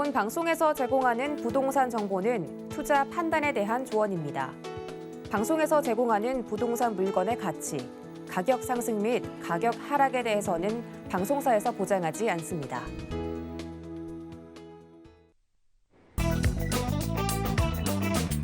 본 방송에서 제공하는 부동산 정보는 투자 판단에 대한 조언입니다. 방송에서 제공하는 부동산 물건의 가치, 가격 상승 및 가격 하락에 대해서는 방송사에서 보장하지 않습니다.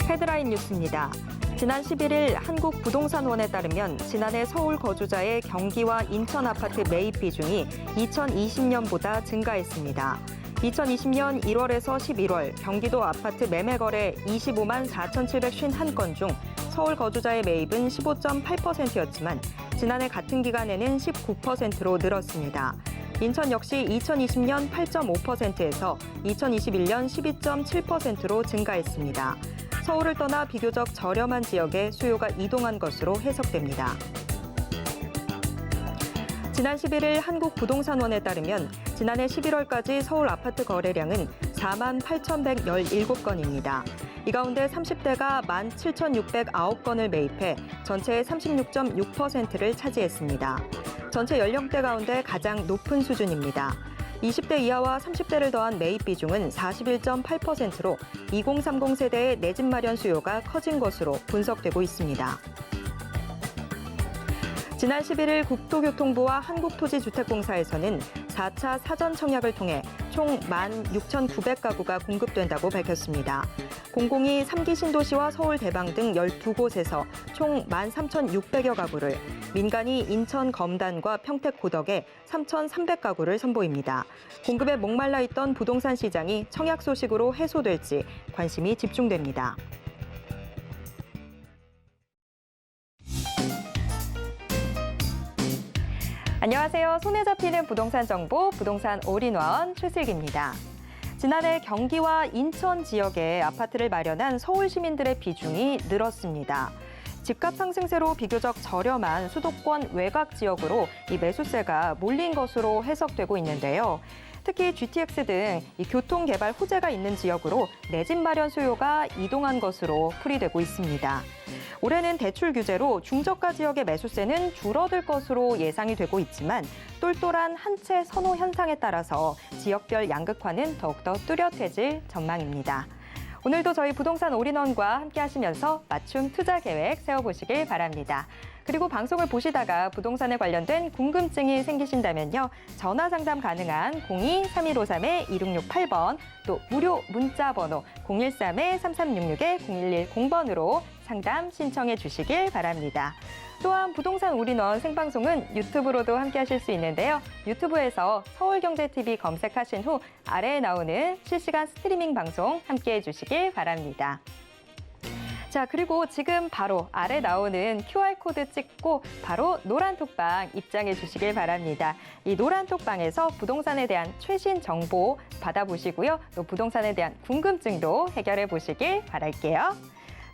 헤드라인 뉴스입니다. 지난 11일 한국부동산원에 따르면 지난해 서울 거주자의 경기와 인천 아파트 매입 비중이 2020년보다 증가했습니다. 2020년 1월에서 11월 경기도 아파트 매매 거래 25만 4,751건 중 서울 거주자의 매입은 15.8%였지만 지난해 같은 기간에는 19%로 늘었습니다. 인천 역시 2020년 8.5%에서 2021년 12.7%로 증가했습니다. 서울을 떠나 비교적 저렴한 지역에 수요가 이동한 것으로 해석됩니다. 지난 11일 한국부동산원에 따르면 지난해 11월까지 서울 아파트 거래량은 4만 8,117건입니다. 이 가운데 30대가 17,609건을 매입해 전체의 36.6%를 차지했습니다. 전체 연령대 가운데 가장 높은 수준입니다. 20대 이하와 30대를 더한 매입 비중은 41.8%로 2030 세대의 내 집 마련 수요가 커진 것으로 분석되고 있습니다. 지난 11일 국토교통부와 한국토지주택공사에서는 4차 사전 청약을 통해 총 16,900가구가 공급된다고 밝혔습니다. 공공이 3기 신도시와 서울 대방 등 12곳에서 총 13,600여 가구를, 민간이 인천 검단과 평택 고덕에 3,300가구를 선보입니다. 공급에 목말라 있던 부동산 시장이 청약 소식으로 해소될지 관심이 집중됩니다. 안녕하세요. 손에 잡히는 부동산 정보, 부동산 올인원 최슬기입니다. 지난해 경기와 인천 지역에 아파트를 마련한 서울 시민들의 비중이 늘었습니다. 집값 상승세로 비교적 저렴한 수도권 외곽 지역으로 이 매수세가 몰린 것으로 해석되고 있는데요. 특히 GTX 등 이 교통 개발 호재가 있는 지역으로 내 집 마련 수요가 이동한 것으로 풀이되고 있습니다. 올해는 대출 규제로 중저가 지역의 매수세는 줄어들 것으로 예상이 되고 있지만 똘똘한 한 채 선호 현상에 따라서 지역별 양극화는 더욱더 뚜렷해질 전망입니다. 오늘도 저희 부동산 올인원과 함께 하시면서 맞춤 투자 계획 세워보시길 바랍니다. 그리고 방송을 보시다가 부동산에 관련된 궁금증이 생기신다면요. 전화 상담 가능한 02-3153-2668번 또 무료 문자 번호 013-3366-0110번으로 상담 신청해 주시길 바랍니다. 또한 부동산 올인원 생방송은 유튜브로도 함께 하실 수 있는데요. 유튜브에서 서울경제TV 검색하신 후 아래에 나오는 실시간 스트리밍 방송 함께해 주시길 바랍니다. 자, 그리고 지금 바로 아래 나오는 QR코드 찍고 바로 노란톡방 입장해 주시길 바랍니다. 이 노란톡방에서 부동산에 대한 최신 정보 받아보시고요. 또 부동산에 대한 궁금증도 해결해 보시길 바랄게요.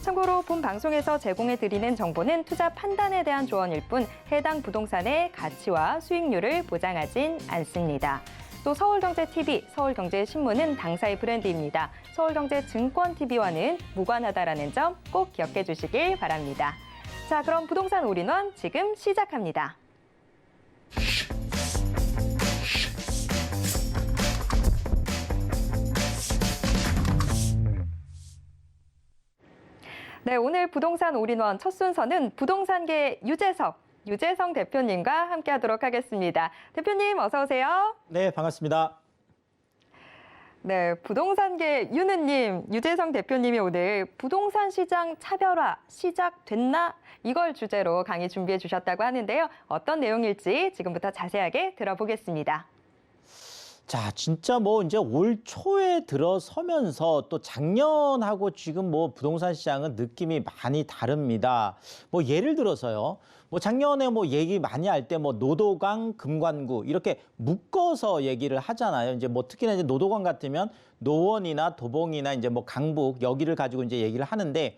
참고로 본 방송에서 제공해드리는 정보는 투자 판단에 대한 조언일 뿐 해당 부동산의 가치와 수익률을 보장하진 않습니다. 또 서울경제TV, 서울경제신문은 당사의 브랜드입니다. 서울경제증권TV와는 무관하다라는 점 꼭 기억해 주시길 바랍니다. 자, 그럼 부동산 올인원 지금 시작합니다. 네, 오늘 부동산 올인원 첫 순서는 부동산계 유재성 대표님과 함께하도록 하겠습니다. 대표님 어서 오세요. 네, 반갑습니다. 네, 부동산계 유느님, 유재성 대표님이 오늘 부동산 시장 차별화 시작됐나? 이걸 주제로 강의 준비해 주셨다고 하는데요. 어떤 내용일지 지금부터 자세하게 들어보겠습니다. 자, 진짜 뭐 이제 올 초에 들어서면서 또 작년하고 지금 뭐 부동산 시장은 느낌이 많이 다릅니다. 뭐 예를 들어서요. 뭐 작년에 뭐 얘기 많이 할 때 뭐 노도강, 금관구 이렇게 묶어서 얘기를 하잖아요. 이제 뭐 특히나 이제 노도강 같으면 노원이나 도봉이나 이제 뭐 강북 여기를 가지고 이제 얘기를 하는데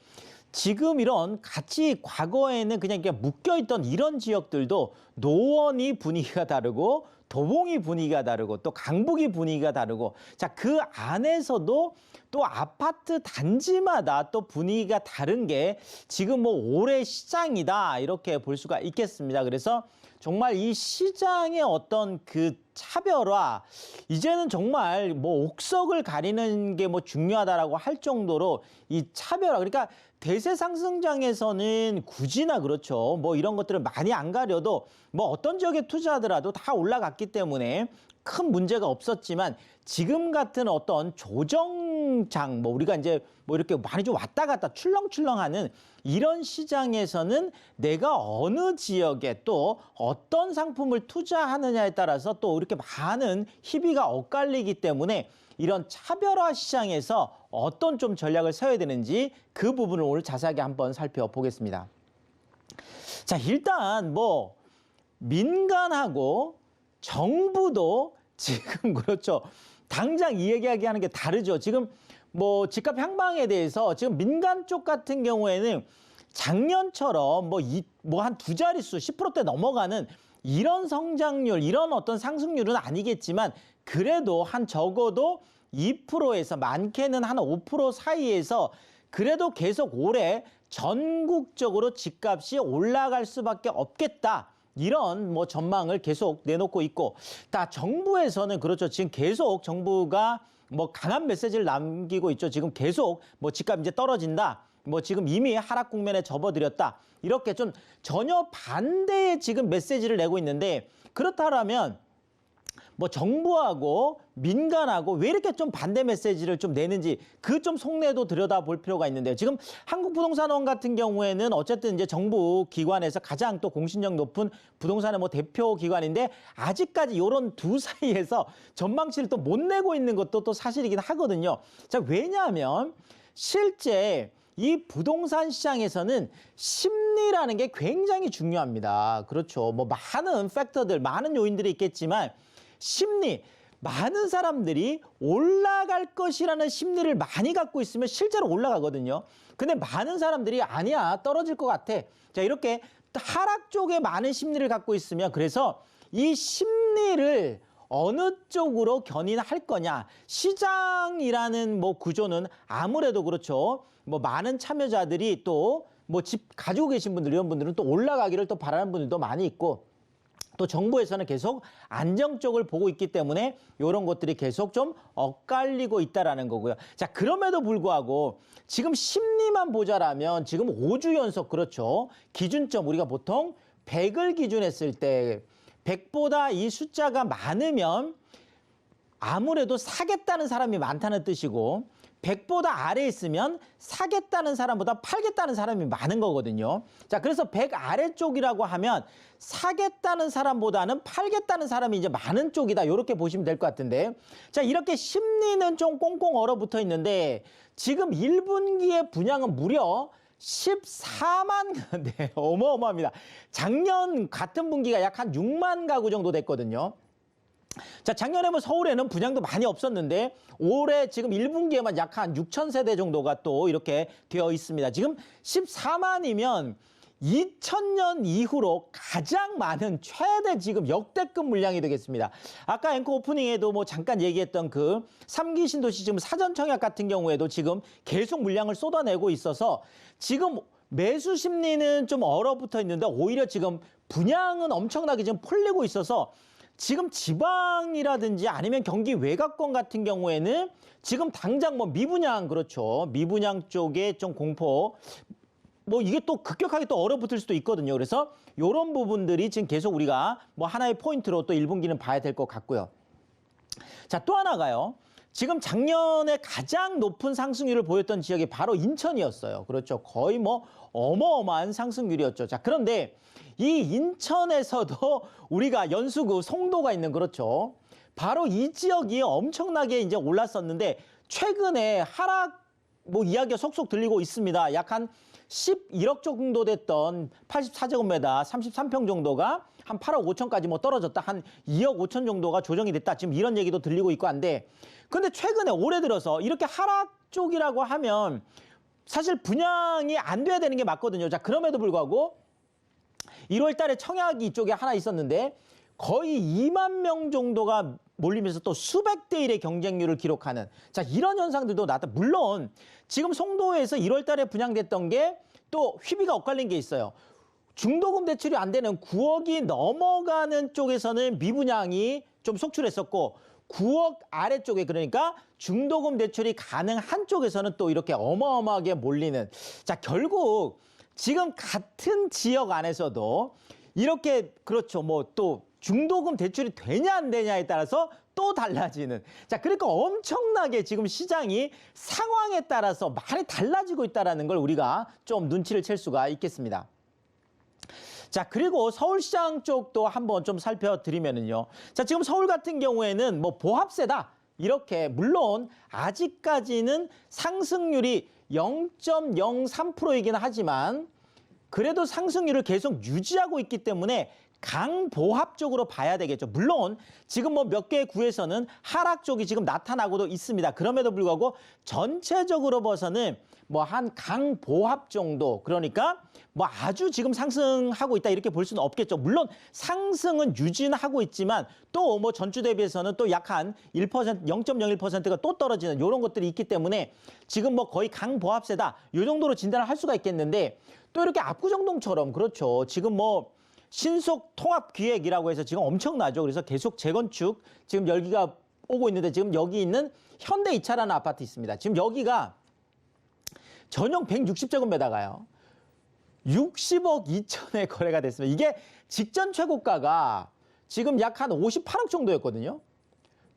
지금 이런 같이 과거에는 그냥 이렇게 묶여있던 이런 지역들도 노원이 분위기가 다르고 도봉이 분위기가 다르고 또 강북이 분위기가 다르고 자, 그 안에서도 또 아파트 단지마다 또 분위기가 다른 게 지금 뭐 올해 시장이다 이렇게 볼 수가 있겠습니다. 그래서 정말 이 시장의 어떤 그 차별화, 이제는 정말 뭐 옥석을 가리는 게 뭐 중요하다라고 할 정도로 이 차별화, 그러니까 대세 상승장에서는 굳이나 그렇죠. 뭐 이런 것들을 많이 안 가려도 뭐 어떤 지역에 투자하더라도 다 올라갔기 때문에 큰 문제가 없었지만 지금 같은 어떤 조정장, 뭐 우리가 이제 뭐 이렇게 많이 좀 왔다 갔다 출렁출렁하는 이런 시장에서는 내가 어느 지역에 또 어떤 상품을 투자하느냐에 따라서 또 이렇게 많은 희비가 엇갈리기 때문에 이런 차별화 시장에서 어떤 좀 전략을 세워야 되는지 그 부분을 오늘 자세하게 한번 살펴보겠습니다. 자, 일단 뭐 민간하고 정부도 지금 그렇죠. 당장 이 얘기하는 게 다르죠. 지금 뭐 집값 향방에 대해서 지금 민간 쪽 같은 경우에는 작년처럼 뭐 한 두 자릿수 10%대 넘어가는 이런 성장률, 이런 어떤 상승률은 아니겠지만 그래도 한 적어도 2%에서 많게는 한 5% 사이에서 그래도 계속 올해 전국적으로 집값이 올라갈 수밖에 없겠다. 이런 뭐 전망을 계속 내놓고 있고, 다 정부에서는 그렇죠. 지금 계속 정부가 뭐 강한 메시지를 남기고 있죠. 지금 계속 뭐 집값 이제 떨어진다. 뭐 지금 이미 하락 국면에 접어들였다. 이렇게 좀 전혀 반대의 지금 메시지를 내고 있는데, 그렇다면 뭐 정부하고 민간하고 왜 이렇게 좀 반대 메시지를 좀 내는지 그 좀 속내도 들여다볼 필요가 있는데요. 지금 한국부동산원 같은 경우에는 어쨌든 이제 정부 기관에서 가장 또 공신력 높은 부동산의 뭐 대표 기관인데 아직까지 이런 두 사이에서 전망치를 또 못 내고 있는 것도 또 사실이긴 하거든요. 자, 왜냐하면 실제 이 부동산 시장에서는 심리라는 게 굉장히 중요합니다. 그렇죠. 뭐 많은 팩터들, 많은 요인들이 있겠지만 심리, 많은 사람들이 올라갈 것이라는 심리를 많이 갖고 있으면 실제로 올라가거든요. 근데 많은 사람들이 아니야, 떨어질 것 같아. 자, 이렇게 하락 쪽에 많은 심리를 갖고 있으면 그래서 이 심리를 어느 쪽으로 견인할 거냐. 시장이라는 뭐 구조는 아무래도 그렇죠. 뭐 많은 참여자들이 또 뭐 집 가지고 계신 분들, 이런 분들은 또 올라가기를 또 바라는 분들도 많이 있고, 또 정부에서는 계속 안정 쪽을 보고 있기 때문에 이런 것들이 계속 좀 엇갈리고 있다라는 거고요. 자, 그럼에도 불구하고 지금 심리만 보자라면 지금 5주 연속 그렇죠. 기준점 우리가 보통 100을 기준했을 때 100보다 이 숫자가 많으면 아무래도 사겠다는 사람이 많다는 뜻이고, 100보다 아래에 있으면 사겠다는 사람보다 팔겠다는 사람이 많은 거거든요. 자, 그래서 100 아래쪽이라고 하면 사겠다는 사람보다는 팔겠다는 사람이 이제 많은 쪽이다. 이렇게 보시면 될 것 같은데. 자, 이렇게 심리는 좀 꽁꽁 얼어붙어 있는데 지금 1분기의 분양은 무려 14만, 네, 어마어마합니다. 작년 같은 분기가 약 한 6만 가구 정도 됐거든요. 자, 작년에 뭐 서울에는 분양도 많이 없었는데 올해 지금 1분기에만 약 한 6천 세대 정도가 또 이렇게 되어 있습니다. 지금 14만이면 2000년 이후로 가장 많은 최대 지금 역대급 물량이 되겠습니다. 아까 앵커 오프닝에도 뭐 잠깐 얘기했던 그 3기 신도시 지금 사전청약 같은 경우에도 지금 계속 물량을 쏟아내고 있어서 지금 매수 심리는 좀 얼어붙어 있는데 오히려 지금 분양은 엄청나게 지금 풀리고 있어서 지금 지방이라든지 아니면 경기 외곽권 같은 경우에는 지금 당장 뭐 미분양, 그렇죠. 미분양 쪽에 좀 공포, 뭐 이게 또 급격하게 또 얼어붙을 수도 있거든요. 그래서 이런 부분들이 지금 계속 우리가 뭐 하나의 포인트로 또 1분기는 봐야 될 것 같고요. 자, 또 하나가요. 지금 작년에 가장 높은 상승률을 보였던 지역이 바로 인천이었어요. 그렇죠. 거의 뭐 어마어마한 상승률이었죠. 자, 그런데 이 인천에서도 우리가 연수구 송도가 있는, 그렇죠. 바로 이 지역이 엄청나게 이제 올랐었는데 최근에 하락 뭐 이야기가 속속 들리고 있습니다. 약 한 11억 정도 됐던 84제곱미터 33평 정도가 한 8억 5천까지 뭐 떨어졌다. 한 2억 5천 정도가 조정이 됐다. 지금 이런 얘기도 들리고 있고 한데, 근데 최근에 올해 들어서 이렇게 하락 쪽이라고 하면 사실 분양이 안 돼야 되는 게 맞거든요. 자, 그럼에도 불구하고 1월 달에 청약이 이쪽에 하나 있었는데 거의 2만 명 정도가 몰리면서 또 수백 대 1의 경쟁률을 기록하는, 자, 이런 현상들도 나타. 물론 지금 송도에서 1월 달에 분양됐던 게 또 휘비가 엇갈린 게 있어요. 중도금 대출이 안 되는 9억이 넘어가는 쪽에서는 미분양이 좀 속출했었고 9억 아래쪽에 그러니까 중도금 대출이 가능한 쪽에서는 또 이렇게 어마어마하게 몰리는 자 결국 지금 같은 지역 안에서도 이렇게 그렇죠 뭐 또 중도금 대출이 되냐 안 되냐에 따라서 또 달라지는 자 그러니까 엄청나게 지금 시장이 상황에 따라서 많이 달라지고 있다는 걸 우리가 좀 눈치를 챌 수가 있겠습니다. 자, 그리고 서울시장 쪽도 한번 좀 살펴드리면은요. 자, 지금 서울 같은 경우에는 뭐 보합세다. 이렇게, 물론 아직까지는 상승률이 0.03%이긴 하지만 그래도 상승률을 계속 유지하고 있기 때문에 강보합 쪽으로 봐야 되겠죠. 물론 지금 뭐 몇 개의 구에서는 하락 쪽이 지금 나타나고도 있습니다. 그럼에도 불구하고 전체적으로 봐서는 뭐 한 강보합 정도 그러니까 뭐 아주 지금 상승하고 있다 이렇게 볼 수는 없겠죠. 물론 상승은 유지는 하고 있지만 또 뭐 전주 대비해서는 또 약 한 1%, 0.01%가 또 떨어지는 이런 것들이 있기 때문에 지금 뭐 거의 강보합세다 이 정도로 진단을 할 수가 있겠는데 또 이렇게 압구정동처럼 그렇죠. 지금 뭐 신속 통합 기획이라고 해서 지금 엄청나죠. 그래서 계속 재건축 지금 열기가 오고 있는데 지금 여기 있는 현대 2차라는 아파트 있습니다. 지금 여기가 전용 160제곱미터가요. 60억 2천에 거래가 됐습니다. 이게 직전 최고가가 지금 약 한 58억 정도였거든요.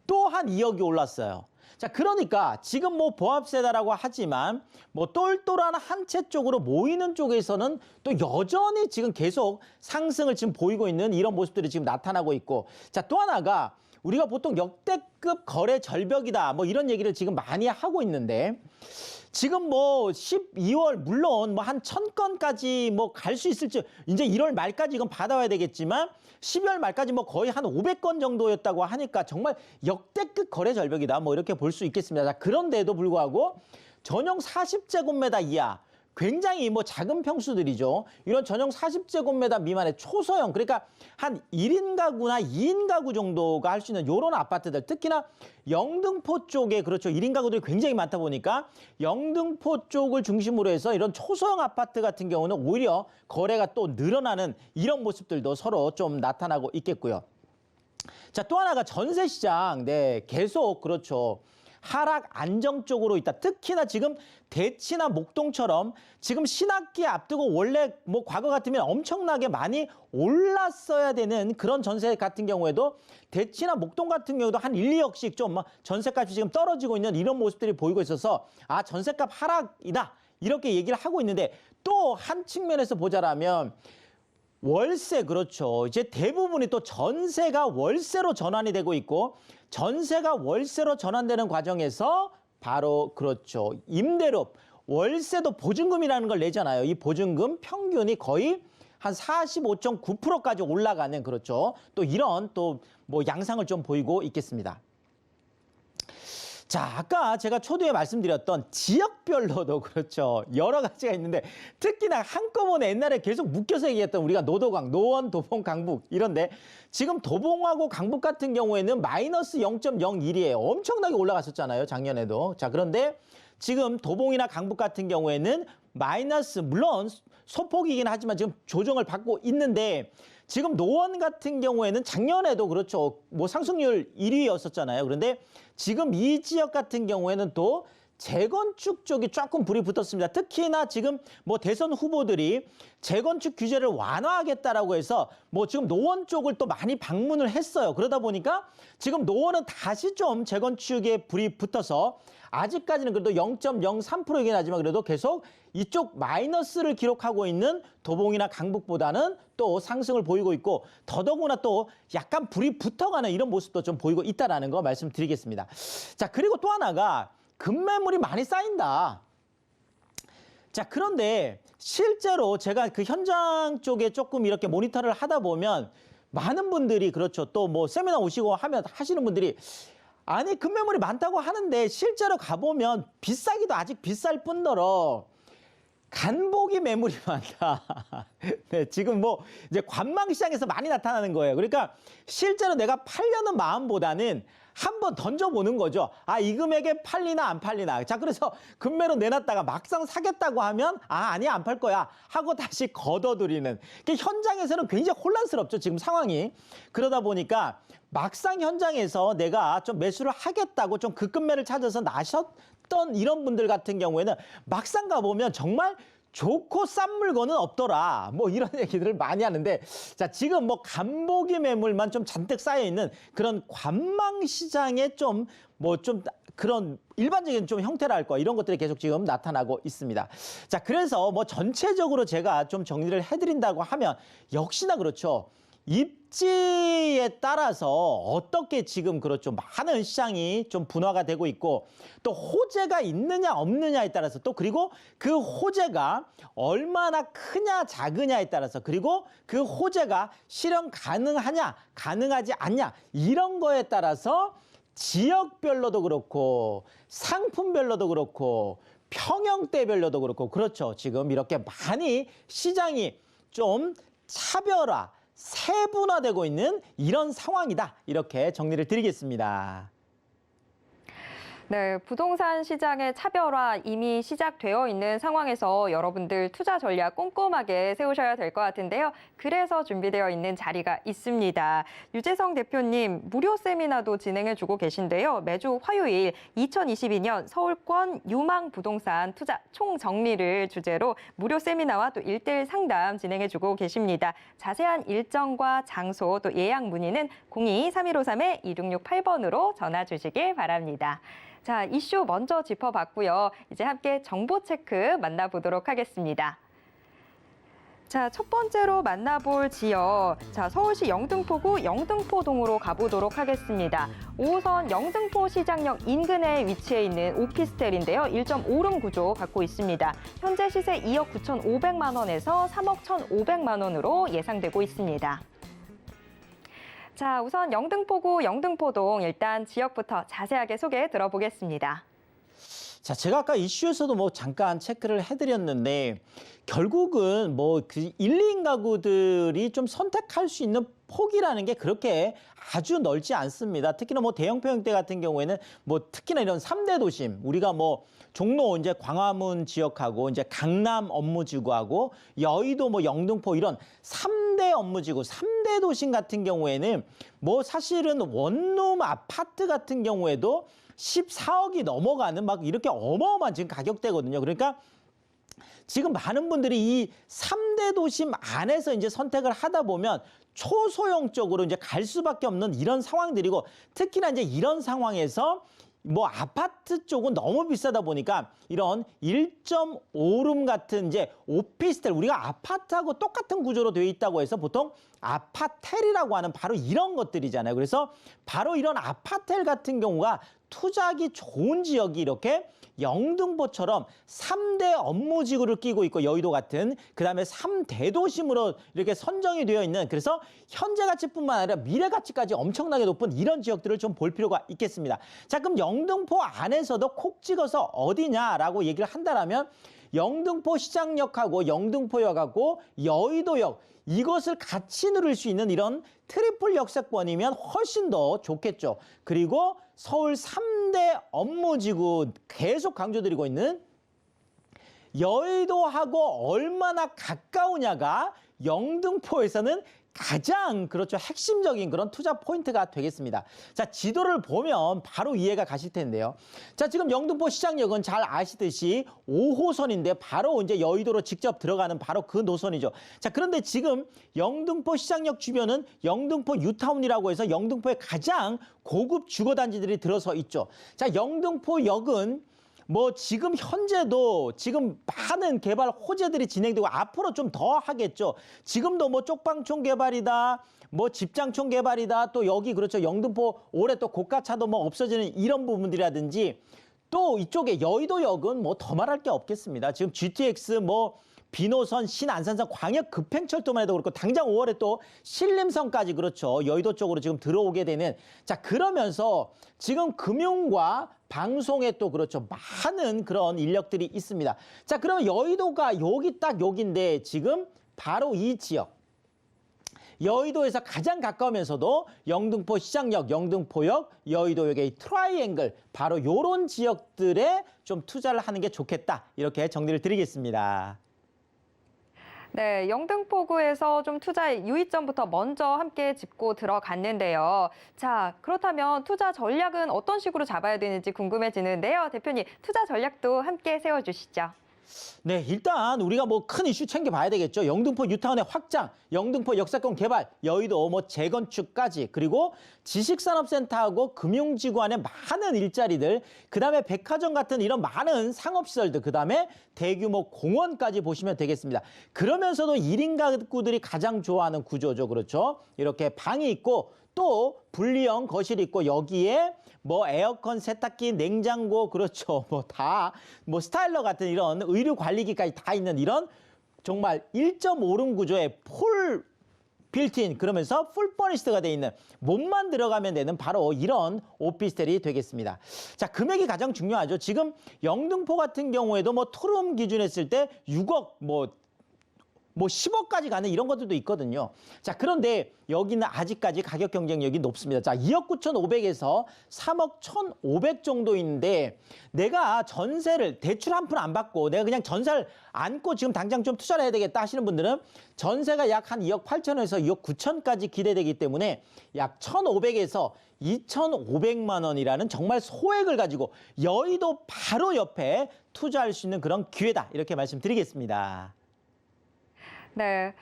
또 한 2억이 올랐어요. 자, 그러니까 지금 뭐 보합세다라고 하지만 뭐 똘똘한 한 채 쪽으로 모이는 쪽에서는 또 여전히 지금 계속 상승을 지금 보이고 있는 이런 모습들이 지금 나타나고 있고 자, 또 하나가 우리가 보통 역대급 거래 절벽이다 뭐 이런 얘기를 지금 많이 하고 있는데 지금 뭐 12월 물론 뭐 한 1000건까지 뭐 갈 수 있을지 이제 1월 말까지 이건 받아와야 되겠지만 12월 말까지 뭐 거의 한 500건 정도였다고 하니까 정말 역대급 거래 절벽이다 뭐 이렇게 볼 수 있겠습니다. 자, 그런데도 불구하고 전용 40제곱미터 이하 굉장히 뭐 작은 평수들이죠. 이런 전용 40제곱미터 미만의 초소형 그러니까 한 1인 가구나 2인 가구 정도가 할 수 있는 이런 아파트들 특히나 영등포 쪽에 그렇죠. 1인 가구들이 굉장히 많다 보니까 영등포 쪽을 중심으로 해서 이런 초소형 아파트 같은 경우는 오히려 거래가 또 늘어나는 이런 모습들도 서로 좀 나타나고 있겠고요. 자, 또 하나가 전세 시장 네, 계속 그렇죠. 하락 안정적으로 있다. 특히나 지금 대치나 목동처럼 지금 신학기 앞두고 원래 뭐 과거 같으면 엄청나게 많이 올랐어야 되는 그런 전세 같은 경우에도 대치나 목동 같은 경우도 한 1, 2억씩 좀 전세값이 지금 떨어지고 있는 이런 모습들이 보이고 있어서 아, 전세값 하락이다. 이렇게 얘기를 하고 있는데 또 한 측면에서 보자라면 월세 그렇죠. 이제 대부분이 또 전세가 월세로 전환이 되고 있고 전세가 월세로 전환되는 과정에서 바로 그렇죠. 임대료, 월세도 보증금이라는 걸 내잖아요. 이 보증금 평균이 거의 한 45.9%까지 올라가는 그렇죠. 또 이런 또 뭐 양상을 좀 보이고 있겠습니다. 자, 아까 제가 초두에 말씀드렸던 지역별로도 그렇죠. 여러 가지가 있는데 특히나 한꺼번에 옛날에 계속 묶여서 얘기했던 우리가 노도강, 노원, 도봉, 강북 이런데 지금 도봉하고 강북 같은 경우에는 마이너스 0.01이에요. 엄청나게 올라갔었잖아요. 작년에도. 자, 그런데 지금 도봉이나 강북 같은 경우에는 마이너스 물론 소폭이긴 하지만 지금 조정을 받고 있는데 지금 노원 같은 경우에는 작년에도 그렇죠. 뭐 상승률 1위였었잖아요. 그런데 지금 이 지역 같은 경우에는 또 재건축 쪽이 조금 불이 붙었습니다. 특히나 지금 뭐 대선 후보들이 재건축 규제를 완화하겠다라고 해서 뭐 지금 노원 쪽을 또 많이 방문을 했어요. 그러다 보니까 지금 노원은 다시 좀 재건축에 불이 붙어서 아직까지는 그래도 0.03%이긴 하지만 그래도 계속 이쪽 마이너스를 기록하고 있는 도봉이나 강북보다는 또 상승을 보이고 있고 더더구나 또 약간 불이 붙어가는 이런 모습도 좀 보이고 있다는 거 말씀드리겠습니다. 자, 그리고 또 하나가 급매물이 많이 쌓인다. 자, 그런데 실제로 제가 그 현장 쪽에 조금 이렇게 모니터를 하다 보면 많은 분들이 그렇죠. 또 뭐 세미나 오시고 하면 하시는 분들이 아니 급매물이 많다고 하는데 실제로 가보면 비싸기도 아직 비쌀 뿐더러 간보기 매물이 많다. 네, 지금 뭐 이제 관망시장에서 많이 나타나는 거예요. 그러니까 실제로 내가 팔려는 마음보다는 한번 던져보는 거죠. 아, 이 금액에 팔리나 안 팔리나. 자, 그래서 금매로 내놨다가 막상 사겠다고 하면 아니 안 팔 거야 하고 다시 걷어들이는. 현장에서는 굉장히 혼란스럽죠, 지금 상황이. 그러다 보니까 막상 현장에서 내가 좀 매수를 하겠다고 좀 급금매를 찾아서 나셨던 이런 분들 같은 경우에는 막상 가보면 정말 좋고 싼 물건은 없더라. 뭐 이런 얘기들을 많이 하는데, 자, 지금 뭐 간보기 매물만 좀 잔뜩 쌓여 있는 그런 관망 시장에 좀 그런 일반적인 좀 형태라 할까 이런 것들이 계속 지금 나타나고 있습니다. 자, 그래서 뭐 전체적으로 제가 좀 정리를 해드린다고 하면 역시나 그렇죠. 입지에 따라서 어떻게 지금 그렇죠. 많은 시장이 좀 분화가 되고 있고 또 호재가 있느냐 없느냐에 따라서 또 그리고 그 호재가 얼마나 크냐 작으냐에 따라서 그리고 그 호재가 실현 가능하냐 가능하지 않냐 이런 거에 따라서 지역별로도 그렇고 상품별로도 그렇고 평형대별로도 그렇고 그렇죠. 지금 이렇게 많이 시장이 좀 차별화 세분화되고 있는 이런 상황이다. 이렇게 정리를 드리겠습니다. 네, 부동산 시장의 차별화 이미 시작되어 있는 상황에서 여러분들 투자 전략 꼼꼼하게 세우셔야 될 것 같은데요. 그래서 준비되어 있는 자리가 있습니다. 유재성 대표님 무료 세미나도 진행해주고 계신데요. 매주 화요일 2022년 서울권 유망 부동산 투자 총정리를 주제로 무료 세미나와 또 1:1 상담 진행해주고 계십니다. 자세한 일정과 장소 또 예약 문의는 02-3153-2668번으로 전화 주시길 바랍니다. 자, 이슈 먼저 짚어봤고요. 이제 함께 정보 체크 만나보도록 하겠습니다. 자, 첫 번째로 만나볼 지역. 자, 서울시 영등포구 영등포동으로 가보도록 하겠습니다. 5호선 영등포 시장역 인근에 위치해 있는 오피스텔인데요. 1.5룸 구조 갖고 있습니다. 현재 시세 2억 9,500만 원에서 3억 1,500만 원으로 예상되고 있습니다. 자, 우선 영등포구 영등포동 일단 지역부터 자세하게 소개 들어보겠습니다. 자, 제가 아까 이슈에서도 뭐 잠깐 체크를 해드렸는데 결국은 뭐 그 1, 2인 가구들이 좀 선택할 수 있는 폭이라는 게 그렇게 아주 넓지 않습니다. 특히나 뭐 대형 평형대 같은 경우에는 뭐 특히나 이런 3대 도심 우리가 뭐 종로 이제 광화문 지역하고 이제 강남 업무지구하고 여의도 뭐 영등포 이런 3대 업무지구, 3대 도심 같은 경우에는 뭐 사실은 원룸 아파트 같은 경우에도 14억이 넘어가는 막 이렇게 어마어마한 지금 가격대거든요. 그러니까 지금 많은 분들이 이 3대 도심 안에서 이제 선택을 하다 보면 초소형적으로 이제 갈 수밖에 없는 이런 상황들이고 특히나 이제 이런 상황에서 뭐 아파트 쪽은 너무 비싸다 보니까 이런 1.5룸 같은 이제 오피스텔 우리가 아파트하고 똑같은 구조로 되어 있다고 해서 보통 아파텔이라고 하는 바로 이런 것들이잖아요. 그래서 바로 이런 아파텔 같은 경우가 투자하기 좋은 지역이 이렇게 영등포처럼 3대 업무지구를 끼고 있고 여의도 같은 그다음에 3대도심으로 이렇게 선정이 되어 있는 그래서 현재 가치뿐만 아니라 미래 가치까지 엄청나게 높은 이런 지역들을 좀 볼 필요가 있겠습니다. 자, 그럼 영등포 안에서도 콕 찍어서 어디냐라고 얘기를 한다라면 영등포 시장역하고 영등포역하고 여의도역 이것을 같이 누릴 수 있는 이런 트리플 역세권이면 훨씬 더 좋겠죠. 그리고 서울 3대 업무지구 계속 강조드리고 있는 여의도하고 얼마나 가까우냐가 영등포에서는 가장 그렇죠 핵심적인 그런 투자 포인트가 되겠습니다. 자, 지도를 보면 바로 이해가 가실 텐데요. 자, 지금 영등포 시장역은 잘 아시듯이 5호선인데 바로 이제 여의도로 직접 들어가는 바로 그 노선이죠. 자, 그런데 지금 영등포 시장역 주변은 영등포 뉴타운이라고 해서 영등포의 가장 고급 주거단지들이 들어서 있죠. 자, 영등포역은 뭐 지금 현재도 지금 많은 개발 호재들이 진행되고 앞으로 좀 더 하겠죠. 지금도 뭐 쪽방촌 개발이다, 뭐 집장촌 개발이다, 또 여기 그렇죠 영등포 올해 또 고가차도 뭐 없어지는 이런 부분들이라든지 또 이쪽에 여의도역은 뭐 더 말할 게 없겠습니다. 지금 GTX 뭐 비노선, 신안산선, 광역 급행철도만 해도 그렇고 당장 5월에 또 신림선까지 그렇죠. 여의도 쪽으로 지금 들어오게 되는 자 그러면서 지금 금융과 방송에 또 그렇죠. 많은 그런 인력들이 있습니다. 자 그러면 여의도가 여기 딱 여기인데 지금 바로 이 지역 여의도에서 가장 가까우면서도 영등포 시장역, 영등포역, 여의도역의 트라이앵글 바로 요런 지역들에 좀 투자를 하는 게 좋겠다. 이렇게 정리를 드리겠습니다. 네, 영등포구에서 좀 투자 유의점부터 먼저 함께 짚고 들어갔는데요. 자, 그렇다면 투자 전략은 어떤 식으로 잡아야 되는지 궁금해지는데요. 대표님, 투자 전략도 함께 세워주시죠. 네, 일단 우리가 뭐 큰 이슈 챙겨봐야 되겠죠. 영등포 뉴타운의 확장, 영등포 역사권 개발, 여의도 뭐 재건축까지, 그리고 지식산업센터하고 금융지구 안에 많은 일자리들, 그다음에 백화점 같은 이런 많은 상업시설들, 그다음에 대규모 공원까지 보시면 되겠습니다. 그러면서도 1인 가구들이 가장 좋아하는 구조죠. 그렇죠? 이렇게 방이 있고 또 분리형 거실이 있고 여기에 뭐 에어컨, 세탁기, 냉장고, 그렇죠. 뭐 다 뭐 스타일러 같은 이런 의류 관리기까지 다 있는 이런 정말 1.5룸 구조의 풀 빌트인, 그러면서 풀 퍼니시드가 돼 있는, 몸만 들어가면 되는 바로 이런 오피스텔이 되겠습니다. 자, 금액이 가장 중요하죠. 지금 영등포 같은 경우에도 뭐 투룸 기준 했을 때 6억 뭐 10억까지 가는 이런 것들도 있거든요. 자, 그런데 여기는 아직까지 가격 경쟁력이 높습니다. 자, 2억 9,500에서 3억 1,500 정도 있는데 내가 전세를 대출 한 푼 안 받고 내가 그냥 전세를 안고 지금 당장 좀 투자를 해야 되겠다 하시는 분들은 전세가 약 한 2억 8천에서 2억 9천까지 기대되기 때문에 약 1,500에서 2,500만 원이라는 정말 소액을 가지고 여의도 바로 옆에 투자할 수 있는 그런 기회다. 이렇게 말씀드리겠습니다. 네,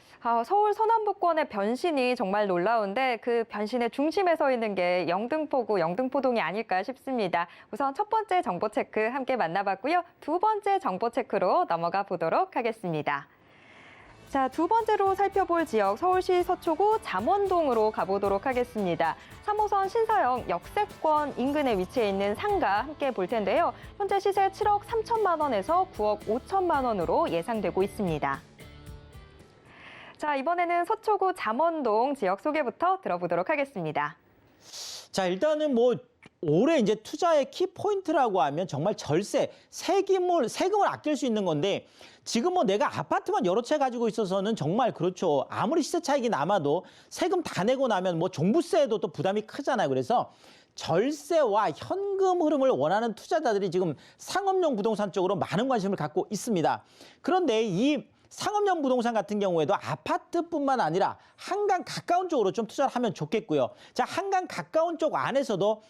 서울 서남부권의 변신이 정말 놀라운데 그 변신의 중심에 서 있는 게 영등포구, 영등포동이 아닐까 싶습니다. 우선 첫 번째 정보 체크 함께 만나봤고요. 두 번째 정보 체크로 넘어가 보도록 하겠습니다. 자, 두 번째로 살펴볼 지역 서울시 서초구 잠원동으로 가보도록 하겠습니다. 3호선 신사역 역세권 인근에 위치해 있는 상가 함께 볼 텐데요. 현재 시세 7억 3천만 원에서 9억 5천만 원으로 예상되고 있습니다. 자, 이번에는 서초구 잠원동 지역 소개부터 들어보도록 하겠습니다. 자, 일단은 뭐 올해 이제 투자의 키 포인트라고 하면 정말 절세, 세금을 아낄 수 있는 건데 지금 뭐 내가 아파트만 여러 채 가지고 있어서는 정말 그렇죠. 아무리 시세 차익이 남아도 세금 다 내고 나면 뭐 종부세도 또 부담이 크잖아요. 그래서 절세와 현금 흐름을 원하는 투자자들이 지금 상업용 부동산 쪽으로 많은 관심을 갖고 있습니다. 그런데 이 상업용 부동산 같은 경우에도 아파트뿐만 아니라 한강 가까운 쪽으로 좀 투자를 하면 좋겠고요. 자, 한강 가까운 쪽 안에서도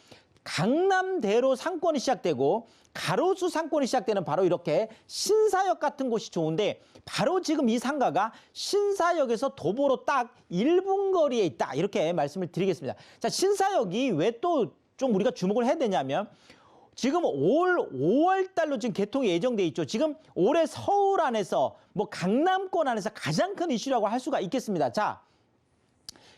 강남대로 상권이 시작되고 가로수 상권이 시작되는 바로 이렇게 신사역 같은 곳이 좋은데 바로 지금 이 상가가 신사역에서 도보로 딱 1분 거리에 있다. 이렇게 말씀을 드리겠습니다. 자, 신사역이 왜 또 좀 우리가 주목을 해야 되냐면 지금 올 5월 달로 지금 개통이 예정돼 있죠. 지금 올해 서울 안에서 뭐 강남권 안에서 가장 큰 이슈라고 할 수가 있겠습니다. 자,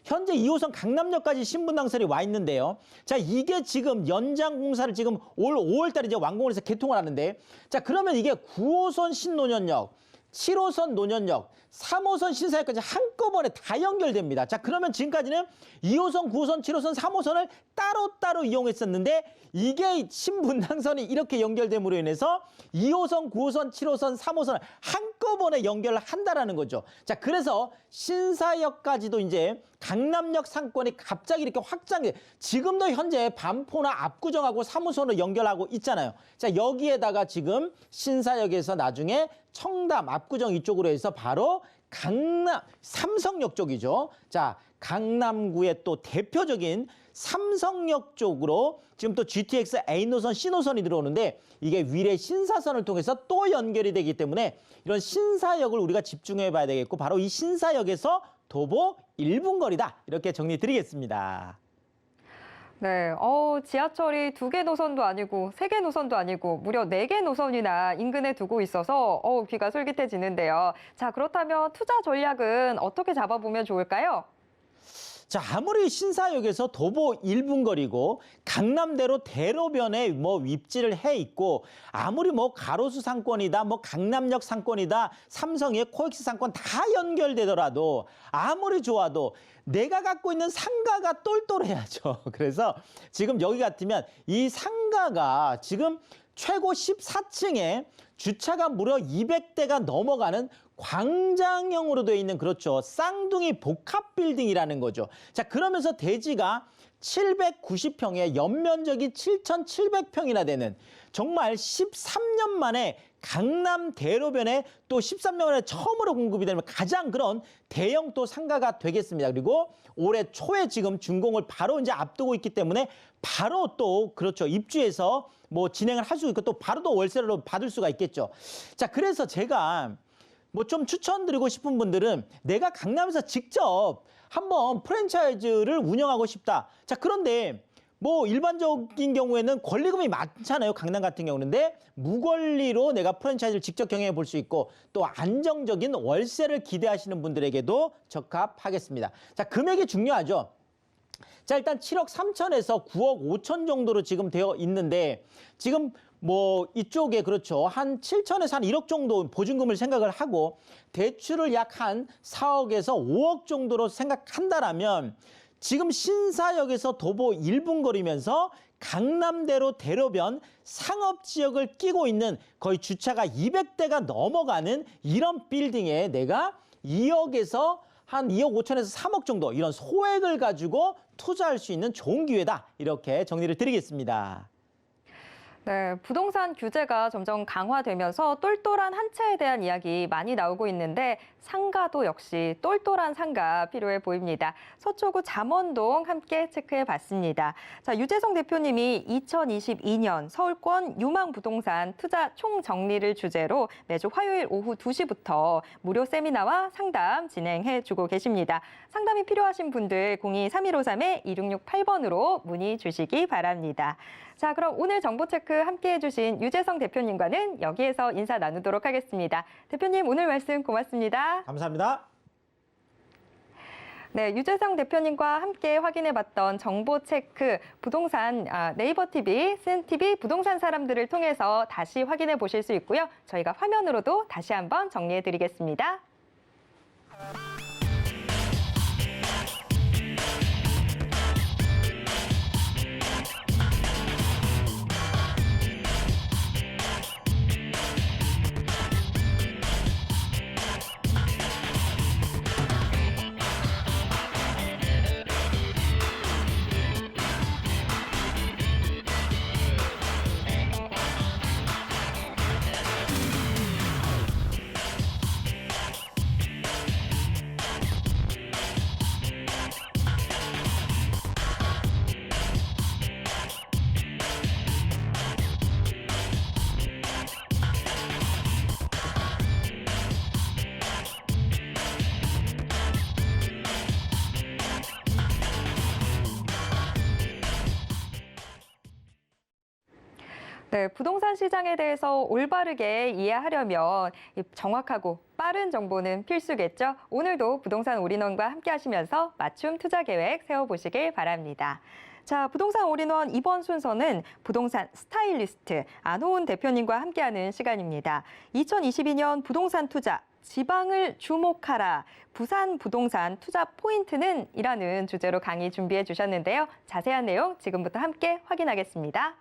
현재 2호선 강남역까지 신분당설이 와 있는데요. 자, 이게 지금 연장 공사를 지금 올 5월 달에 이제 완공을 해서 개통을 하는데 자, 그러면 이게 9호선 신논현역, 7호선 논현역, 3호선 신사역까지 한꺼번에 다 연결됩니다. 자, 그러면 지금까지는 2호선, 9호선, 7호선, 3호선을 따로따로 이용했었는데 이게 신분당선이 이렇게 연결됨으로 인해서 2호선, 9호선, 7호선, 3호선을 한꺼번에 연결을 한다라는 거죠. 자, 그래서 신사역까지도 이제 강남역 상권이 갑자기 이렇게 확장돼 지금도 현재 반포나 압구정하고 3호선으로 연결하고 있잖아요. 자, 여기에다가 지금 신사역에서 나중에 청담, 압구정 이쪽으로 해서 바로 강남, 삼성역 쪽이죠. 자, 강남구의 또 대표적인 삼성역 쪽으로 지금 또 GTX A노선, C노선이 들어오는데 이게 위례 신사선을 통해서 또 연결이 되기 때문에 이런 신사역을 우리가 집중해 봐야 되겠고 바로 이 신사역에서 도보 1분 거리다. 이렇게 정리 드리겠습니다. 네, 지하철이 2개 노선도 아니고 3개 노선도 아니고 무려 4개 노선이나 인근에 두고 있어서 귀가 솔깃해지는데요. 자, 그렇다면 투자 전략은 어떻게 잡아보면 좋을까요? 자, 아무리 신사역에서 도보 1분 거리고 강남대로 대로변에 뭐 입지를 해 있고 아무리 뭐 가로수 상권이다 뭐 강남역 상권이다 삼성의 코엑스 상권 다 연결되더라도 아무리 좋아도 내가 갖고 있는 상가가 똘똘해야죠. 그래서 지금 여기 같으면 이 상가가 지금 최고 14층에 주차가 무려 200대가 넘어가는 광장형으로 되어 있는 그렇죠. 쌍둥이 복합 빌딩이라는 거죠. 자, 그러면서 대지가 790평에 연면적이 7,700평이나 되는 정말 13년 만에 강남 대로변에 또 13년 만에 처음으로 공급이 되는 가장 그런 대형 또 상가가 되겠습니다. 그리고 올해 초에 지금 준공을 바로 이제 앞두고 있기 때문에 바로 또 그렇죠. 입주해서 뭐 진행을 할 수 있고 또 바로 또 월세로 받을 수가 있겠죠. 자, 그래서 제가 뭐 좀 추천드리고 싶은 분들은 내가 강남에서 직접 한번 프랜차이즈를 운영하고 싶다. 자, 그런데 뭐 일반적인 경우에는 권리금이 많잖아요. 강남 같은 경우는. 근데 무권리로 내가 프랜차이즈를 직접 경영해 볼 수 있고 또 안정적인 월세를 기대하시는 분들에게도 적합하겠습니다. 자, 금액이 중요하죠. 자, 일단 7억 3천에서 9억 5천 정도로 지금 되어 있는데 지금 뭐 이쪽에 그렇죠. 한 7천에서 한 1억 정도 보증금을 생각을 하고 대출을 약 한 4억에서 5억 정도로 생각한다라면 지금 신사역에서 도보 1분 거리면서 강남대로 대로변 상업지역을 끼고 있는 거의 주차가 200대가 넘어가는 이런 빌딩에 내가 2억에서 한 2억 5천에서 3억 정도 이런 소액을 가지고 투자할 수 있는 좋은 기회다. 이렇게 정리를 드리겠습니다. 네, 부동산 규제가 점점 강화되면서 똘똘한 한 채에 대한 이야기 많이 나오고 있는데 상가도 역시 똘똘한 상가 필요해 보입니다. 서초구 잠원동 함께 체크해 봤습니다. 자, 유재성 대표님이 2022년 서울권 유망 부동산 투자 총정리를 주제로 매주 화요일 오후 2시부터 무료 세미나와 상담 진행해 주고 계십니다. 상담이 필요하신 분들 02-3153-2668번으로 문의 주시기 바랍니다. 자, 그럼 오늘 정보체크 함께해 주신 유재성 대표님과는 여기에서 인사 나누도록 하겠습니다. 대표님, 오늘 말씀 고맙습니다. 감사합니다. 네, 유재성 대표님과 함께 확인해봤던 정보체크 부동산 네이버 TV, 센TV 부동산 사람들을 통해서 다시 확인해 보실 수 있고요. 저희가 화면으로도 다시 한번 정리해드리겠습니다. 네, 부동산 시장에 대해서 올바르게 이해하려면 정확하고 빠른 정보는 필수겠죠. 오늘도 부동산 올인원과 함께 하시면서 맞춤 투자 계획 세워보시길 바랍니다. 자, 부동산 올인원 이번 순서는 부동산 스타일리스트 안호은 대표님과 함께하는 시간입니다. 2022년 부동산 투자 지방을 주목하라. 부산 부동산 투자 포인트는 이라는 주제로 강의 준비해 주셨는데요. 자세한 내용 지금부터 함께 확인하겠습니다.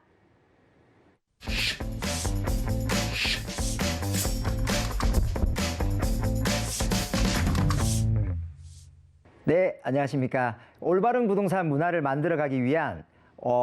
네, 안녕하십니까. 올바른 부동산 문화를 만들어가기 위한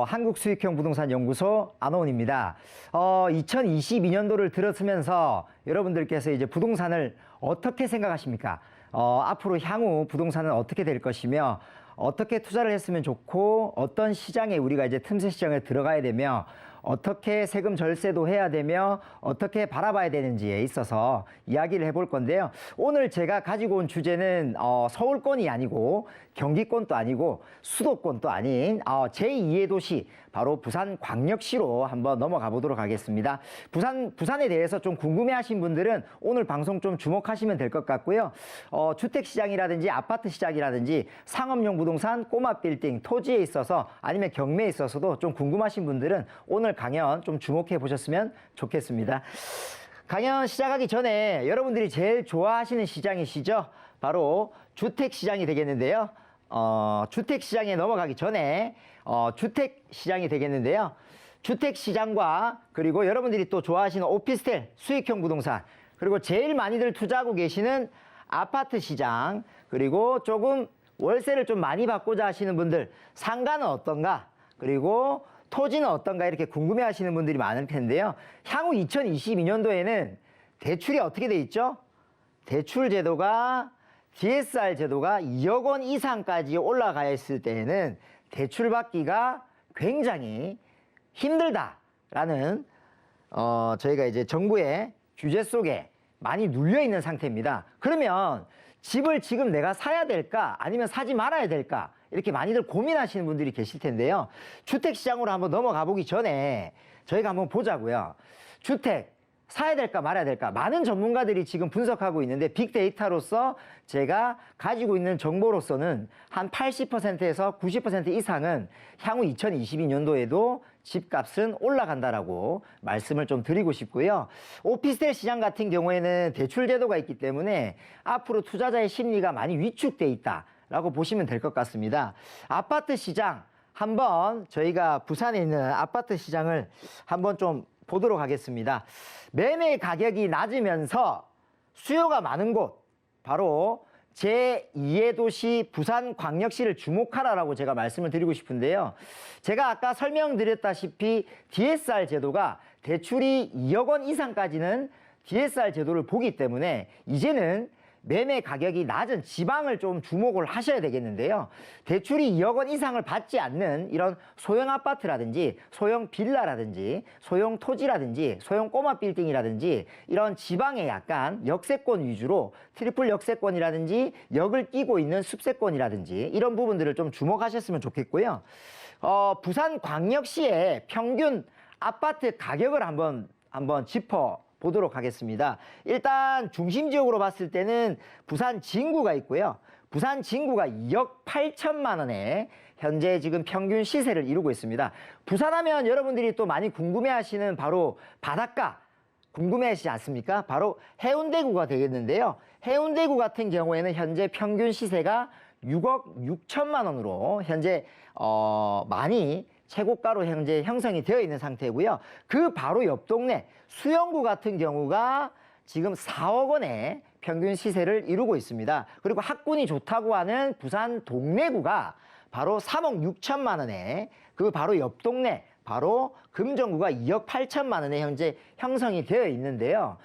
한국수익형 부동산 연구소 안호은입니다. 2022년도를 들어서면서 여러분들께서 이제 부동산을 어떻게 생각하십니까? 앞으로 향후 부동산은 어떻게 될 것이며 어떻게 투자를 했으면 좋고 어떤 시장에 우리가 이제 틈새 시장에 들어가야 되며 어떻게 세금 절세도 해야 되며 어떻게 바라봐야 되는지에 있어서 이야기를 해볼 건데요. 오늘 제가 가지고 온 주제는 서울권이 아니고 경기권도 아니고 수도권도 아닌 제2의 도시 바로 부산광역시로 한번 넘어가 보도록 하겠습니다. 부산에 대해서 좀 궁금해하신 분들은 오늘 방송 좀 주목하시면 될 것 같고요. 주택시장이라든지 아파트 시장이라든지 상업용 부동산, 꼬마 빌딩, 토지에 있어서 아니면 경매에 있어서도 좀 궁금하신 분들은 오늘 강연 좀 주목해 보셨으면 좋겠습니다. 강연 시작하기 전에 여러분들이 제일 좋아하시는 시장이시죠? 바로 주택시장이 되겠는데요. 주택시장에 넘어가기 전에 주택시장이 되겠는데요. 주택시장과 그리고 여러분들이 또 좋아하시는 오피스텔, 수익형 부동산 그리고 제일 많이들 투자하고 계시는 아파트 시장, 그리고 조금 월세를 좀 많이 받고자 하시는 분들, 상가는 어떤가, 그리고 토지는 어떤가 이렇게 궁금해 하시는 분들이 많을 텐데요. 향후 2022년도에는 대출이 어떻게 돼 있죠? 대출 제도가 DSR 제도가 2억 원 이상까지 올라가 있을 때에는 대출 받기가 굉장히 힘들다라는 저희가 이제 정부의 규제 속에 많이 눌려 있는 상태입니다. 그러면 집을 지금 내가 사야 될까 아니면 사지 말아야 될까 이렇게 많이들 고민하시는 분들이 계실 텐데요. 주택시장으로 한번 넘어가 보기 전에 저희가 한번 보자고요. 주택 사야 될까 말아야 될까 많은 전문가들이 지금 분석하고 있는데 빅데이터로서 제가 가지고 있는 정보로서는 한 80%에서 90% 이상은 향후 2022년도에도 집값은 올라간다라고 말씀을 좀 드리고 싶고요. 오피스텔 시장 같은 경우에는 대출 제도가 있기 때문에 앞으로 투자자의 심리가 많이 위축돼 있다라고 보시면 될 것 같습니다. 아파트 시장 한번 저희가 부산에 있는 아파트 시장을 한번 좀 보도록 하겠습니다. 매매 가격이 낮으면서 수요가 많은 곳, 바로 제2의 도시 부산광역시를 주목하라라고 제가 말씀을 드리고 싶은데요. 제가 아까 설명드렸다시피 DSR 제도가 대출이 2억 원 이상까지는 DSR 제도를 보기 때문에 이제는 매매 가격이 낮은 지방을 좀 주목을 하셔야 되겠는데요. 대출이 2억 원 이상을 받지 않는 이런 소형 아파트라든지 소형 빌라라든지 소형 토지라든지 소형 꼬마 빌딩이라든지 이런 지방의 약간 역세권 위주로 트리플 역세권이라든지 역을 끼고 있는 숲세권이라든지 이런 부분들을 좀 주목하셨으면 좋겠고요. 부산광역시의 평균 아파트 가격을 한번 짚어 보도록 하겠습니다. 일단 중심 지역으로 봤을 때는 부산 진구가 있고요. 부산 진구가 2억 8천만 원에 현재 지금 평균 시세를 이루고 있습니다. 부산하면 여러분들이 또 많이 궁금해하시는 바로 바닷가 궁금해하시지 않습니까? 바로 해운대구가 되겠는데요. 해운대구 같은 경우에는 현재 평균 시세가 6억 6천만 원으로 현재 많이 최고가로 현재 형성이 되어 있는 상태고요. 그 바로 옆 동네 수영구 같은 경우가 지금 4억 원의 평균 시세를 이루고 있습니다. 그리고 학군이 좋다고 하는 부산 동래구가 바로 3억 6천만 원에 그 바로 옆 동네 바로 금정구가 2억 8천만 원에 현재 형성이 되어 있는데요.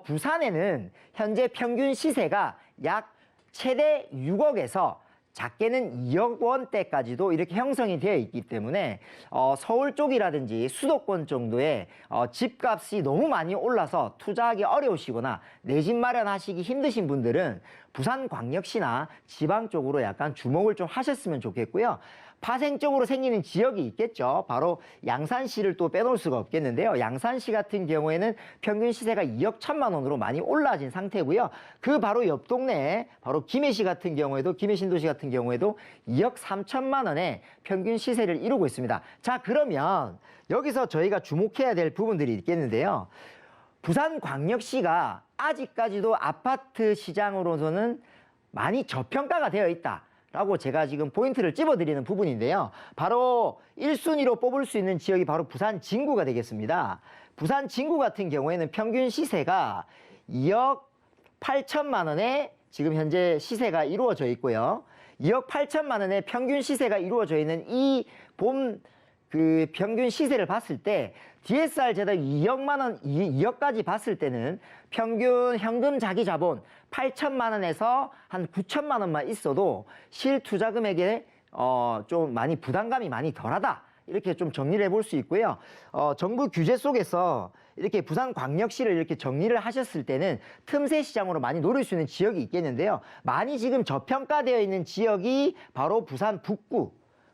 부산에는 현재 평균 시세가 약 최대 6억에서 작게는 2억 원대까지도 이렇게 형성이 되어 있기 때문에 서울 쪽이라든지 수도권 정도의 집값이 너무 많이 올라서 투자하기 어려우시거나 내 집 마련하시기 힘드신 분들은 부산광역시나 지방 쪽으로 약간 주목을 좀 하셨으면 좋겠고요. 파생적으로 생기는 지역이 있겠죠. 바로 양산시를 또 빼놓을 수가 없겠는데요. 양산시 같은 경우에는 평균 시세가 2억 1천만 원으로 많이 올라진 상태고요. 그 바로 옆 동네 바로 김해시 같은 경우에도 김해신도시 같은 경우에도 2억 3천만 원의 평균 시세를 이루고 있습니다. 자, 그러면 여기서 저희가 주목해야 될 부분들이 있겠는데요. 부산광역시가 아직까지도 아파트 시장으로서는 많이 저평가가 되어 있다. 라고 제가 지금 포인트를 찝어드리는 부분인데요. 바로 1순위로 뽑을 수 있는 지역이 바로 부산 진구가 되겠습니다. 부산 진구 같은 경우에는 평균 시세가 2억 8천만 원에 지금 현재 시세가 이루어져 있고요. 2억 8천만 원의 평균 시세가 이루어져 있는 이 평균 시세를 봤을 때 DSR 제도 2억만 원, 2억까지 봤을 때는 평균 현금 자기 자본 8천만 원에서 한 9천만 원만 있어도 실투자 금액에 좀 많이 부담감이 많이 덜하다. 이렇게 좀 정리를 해볼 수 있고요. 정부 규제 속에서 이렇게 부산광역시를 이렇게 정리를 하셨을 때는 틈새 시장으로 많이 노릴 수 있는 지역이 있겠는데요. 많이 지금 저평가되어 있는 지역이 바로 부산 북구,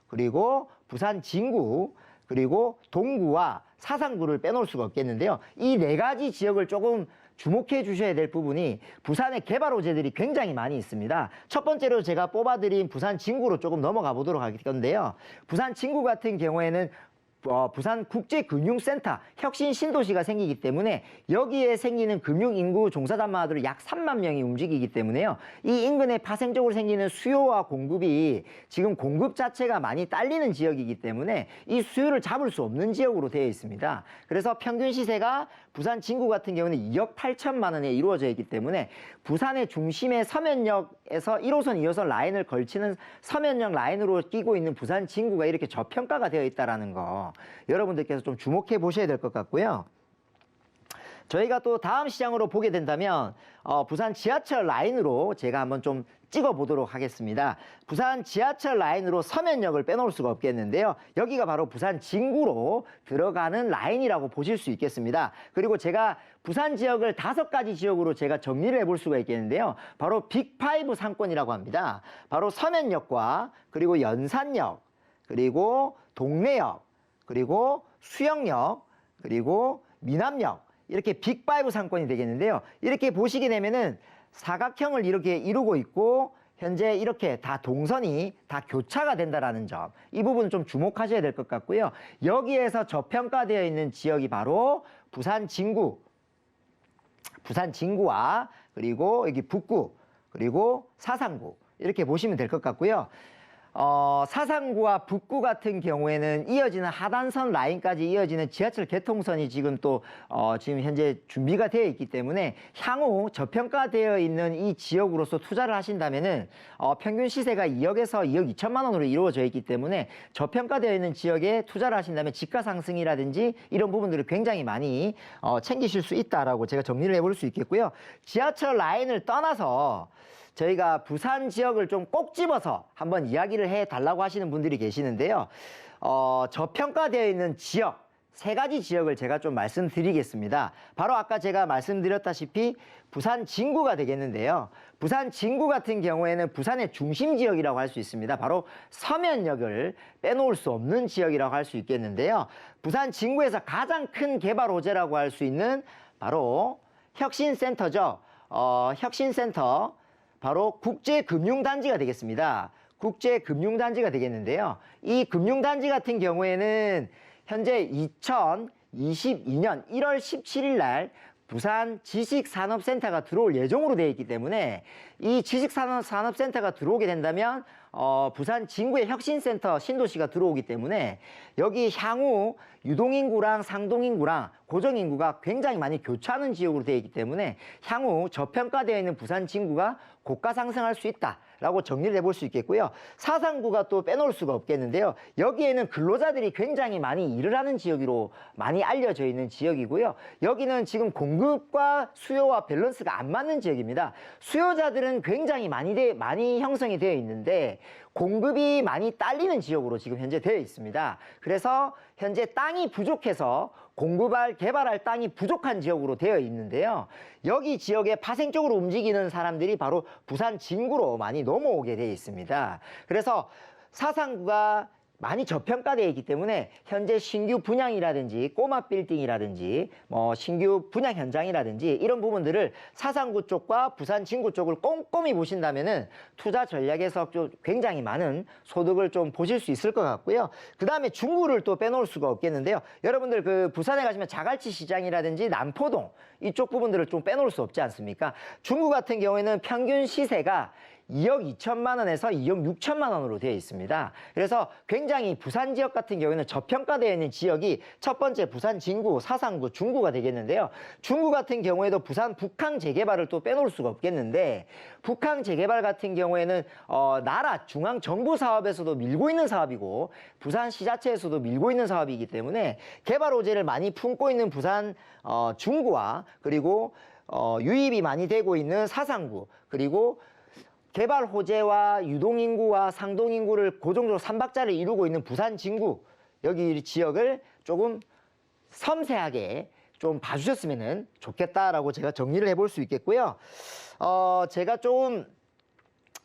그리고 부산 진구, 그리고 동구와 사상구를 빼놓을 수가 없겠는데요. 이 네 가지 지역을 조금 주목해 주셔야 될 부분이 부산의 개발 호재들이 굉장히 많이 있습니다. 첫 번째로 제가 뽑아드린 부산 진구로 조금 넘어가 보도록 할 건데요. 부산 진구 같은 경우에는 부산 국제금융센터 혁신 신도시가 생기기 때문에 여기에 생기는 금융인구 종사자만으로 약 3만 명이 움직이기 때문에요. 이 인근에 파생적으로 생기는 수요와 공급이 지금 공급 자체가 많이 딸리는 지역이기 때문에 이 수요를 잡을 수 없는 지역으로 되어 있습니다. 그래서 평균 시세가 부산 진구 같은 경우는 2억 8천만 원에 이루어져 있기 때문에 부산의 중심의 서면역에서 1호선, 2호선 라인을 걸치는 서면역 라인으로 끼고 있는 부산 진구가 이렇게 저평가가 되어 있다는 거 여러분들께서 좀 주목해 보셔야 될 것 같고요. 저희가 또 다음 시장으로 보게 된다면 부산 지하철 라인으로 제가 한번 좀 찍어 보도록 하겠습니다. 부산 지하철 라인으로 서면역을 빼놓을 수가 없겠는데요. 여기가 바로 부산 진구로 들어가는 라인이라고 보실 수 있겠습니다. 그리고 제가 부산 지역을 5가지 지역으로 제가 정리를 해볼 수가 있겠는데요. 바로 빅5 상권이라고 합니다. 바로 서면역과 그리고 연산역, 그리고 동래역, 그리고 수영역, 그리고 미남역, 이렇게 빅5 상권이 되겠는데요. 이렇게 보시게 되면은 사각형을 이렇게 이루고 있고 현재 이렇게 다 동선이 다 교차가 된다라는 점, 이 부분 좀 주목하셔야 될 것 같고요. 여기에서 저평가되어 있는 지역이 바로 부산 진구, 부산 진구와 그리고 여기 북구, 그리고 사상구 이렇게 보시면 될 것 같고요. 사상구와 북구 같은 경우에는 이어지는 하단선 라인까지 이어지는 지하철 개통선이 지금 또 지금 현재 준비가 되어 있기 때문에 향후 저평가되어 있는 이 지역으로서 투자를 하신다면은 평균 시세가 2억에서 2억 2천만 원으로 이루어져 있기 때문에 저평가되어 있는 지역에 투자를 하신다면 지가 상승이라든지 이런 부분들을 굉장히 많이 챙기실 수 있다라고 제가 정리를 해볼 수 있겠고요. 지하철 라인을 떠나서 저희가 부산 지역을 좀 꼭 집어서 한번 이야기를 해달라고 하시는 분들이 계시는데요. 저평가되어 있는 지역, 3가지 지역을 제가 좀 말씀드리겠습니다. 바로 아까 제가 말씀드렸다시피 부산 진구가 되겠는데요. 부산 진구 같은 경우에는 부산의 중심 지역이라고 할 수 있습니다. 바로 서면역을 빼놓을 수 없는 지역이라고 할 수 있겠는데요. 부산 진구에서 가장 큰 개발 호재라고 할 수 있는 바로 혁신센터죠. 혁신센터. 바로 국제금융단지가 되겠습니다. 국제금융단지가 되겠는데요. 이 금융단지 같은 경우에는 현재 2022년 1월 17일 날 부산 지식산업센터가 들어올 예정으로 되어 있기 때문에 이 지식산업센터가 들어오게 된다면 부산 진구의 혁신센터 신도시가 들어오기 때문에 여기 향후 유동인구랑 상동인구랑 고정인구가 굉장히 많이 교차하는 지역으로 되어 있기 때문에 향후 저평가되어 있는 부산 진구가 고가 상승할 수 있다라고 정리를 해볼 수 있겠고요. 사상구가 또 빼놓을 수가 없겠는데요. 여기에는 근로자들이 굉장히 많이 일을 하는 지역으로 많이 알려져 있는 지역이고요. 여기는 지금 공급과 수요와 밸런스가 안 맞는 지역입니다. 수요자들은 굉장히 많이 형성이 되어 있는데 공급이 많이 딸리는 지역으로 지금 현재 되어 있습니다. 그래서 현재 땅이 부족해서 개발할 땅이 부족한 지역으로 되어 있는데요. 여기 지역에 파생적으로 움직이는 사람들이 바로 부산 진구로 많이 넘어오게 되어 있습니다. 그래서 사상구가 많이 저평가되어 있기 때문에 현재 신규 분양이라든지 꼬마 빌딩이라든지 신규 분양 현장이라든지 이런 부분들을 사상구 쪽과 부산 진구 쪽을 꼼꼼히 보신다면은 투자 전략에서 좀 굉장히 많은 소득을 좀 보실 수 있을 것 같고요. 그 다음에 중구를 또 빼놓을 수가 없겠는데요. 여러분들 그 부산에 가시면 자갈치 시장이라든지 남포동 이쪽 부분들을 좀 빼놓을 수 없지 않습니까? 중구 같은 경우에는 평균 시세가 2억 2천만 원에서 2억 6천만 원으로 되어 있습니다. 그래서 굉장히 부산 지역 같은 경우에는 저평가되어 있는 지역이 첫 번째 부산 진구, 사상구, 중구가 되겠는데요. 중구 같은 경우에도 부산 북항 재개발을 또 빼놓을 수가 없겠는데 북항 재개발 같은 경우에는 나라 중앙 정부 사업에서도 밀고 있는 사업이고 부산시 자체에서도 밀고 있는 사업이기 때문에 개발 호재를 많이 품고 있는 부산 중구와 그리고 유입이 많이 되고 있는 사상구 그리고 개발 호재와 유동인구와 상동인구를 고정적으로 3박자를 이루고 있는 부산 진구 여기 지역을 조금 섬세하게 좀 봐주셨으면 좋겠다라고 제가 정리를 해볼 수 있겠고요. 제가 좀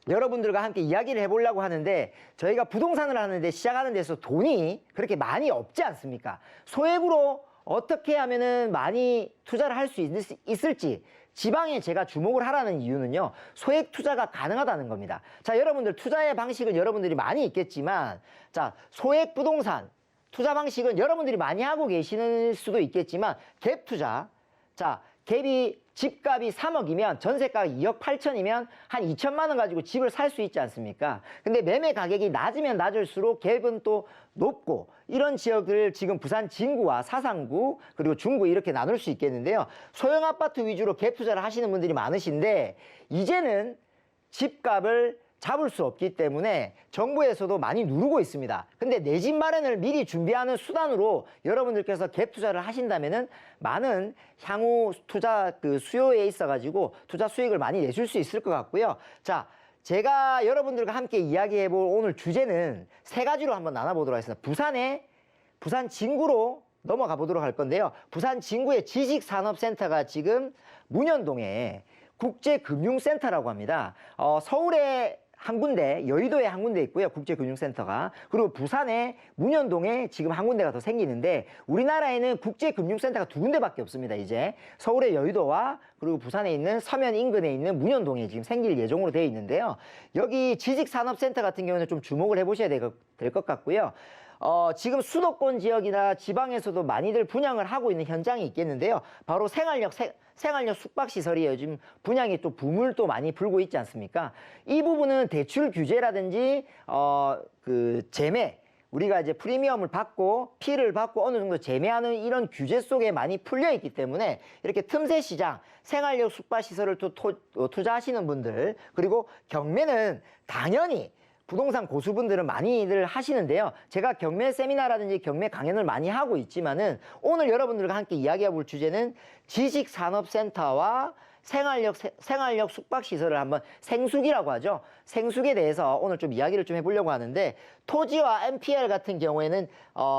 여러분들과 함께 이야기를 해보려고 하는데 저희가 부동산을 하는데 시작하는 데서 돈이 그렇게 많이 없지 않습니까? 소액으로 어떻게 하면은 많이 투자를 할 수 있을지 지방에 제가 주목을 하라는 이유는요. 소액 투자가 가능하다는 겁니다. 자, 여러분들 투자의 방식은 여러분들이 많이 있겠지만 자, 소액 부동산 투자 방식은 여러분들이 많이 하고 계시는 수도 있겠지만 갭 투자. 자, 갭이 집값이 3억이면 전세가가 2억 8천이면 한 2천만 원 가지고 집을 살 수 있지 않습니까? 근데 매매 가격이 낮으면 낮을수록 갭은 또 높고 이런 지역을 지금 부산 진구와 사상구 그리고 중구 이렇게 나눌 수 있겠는데요. 소형 아파트 위주로 갭 투자를 하시는 분들이 많으신데 이제는 집값을 잡을 수 없기 때문에 정부에서도 많이 누르고 있습니다. 근데 내 집 마련을 미리 준비하는 수단으로 여러분들께서 갭 투자를 하신다면은 많은 향후 투자 수요에 있어가지고 투자 수익을 많이 내실 수 있을 것 같고요. 자, 제가 여러분들과 함께 이야기해볼 오늘 주제는 세 가지로 한번 나눠보도록 하겠습니다. 부산 진구로 넘어가 보도록 할 건데요. 부산 진구의 지식산업센터가 지금 문현동에 국제금융센터라고 합니다. 서울에 한 군데, 여의도에 한 군데 있고요. 국제금융센터가. 그리고 부산에 문현동에 지금 한 군데가 더 생기는데 우리나라에는 국제금융센터가 두 군데밖에 없습니다. 이제 서울의 여의도와 그리고 부산에 있는 서면 인근에 있는 문현동에 지금 생길 예정으로 되어 있는데요. 여기 지식산업센터 같은 경우는 좀 주목을 해보셔야 될 것 같고요. 지금 수도권 지역이나 지방에서도 많이들 분양을 하고 있는 현장이 있겠는데요. 바로 생활력 숙박시설이 요즘 분양이 또 붐을 또 많이 불고 있지 않습니까? 이 부분은 대출 규제라든지, 제매, 우리가 이제 프리미엄을 받고 피를 받고 어느 정도 제매하는 이런 규제 속에 많이 풀려 있기 때문에 이렇게 틈새 시장, 생활력 숙박시설을 또 투자하시는 분들, 그리고 경매는 당연히 부동산 고수분들은 많이들 하시는데요. 제가 경매 세미나라든지 경매 강연을 많이 하고 있지만은 오늘 여러분들과 함께 이야기해 볼 주제는 지식산업센터와 생활력 숙박시설을 한번 생숙이라고 하죠. 생숙에 대해서 오늘 좀 이야기를 좀 해보려고 하는데 토지와 NPL 같은 경우에는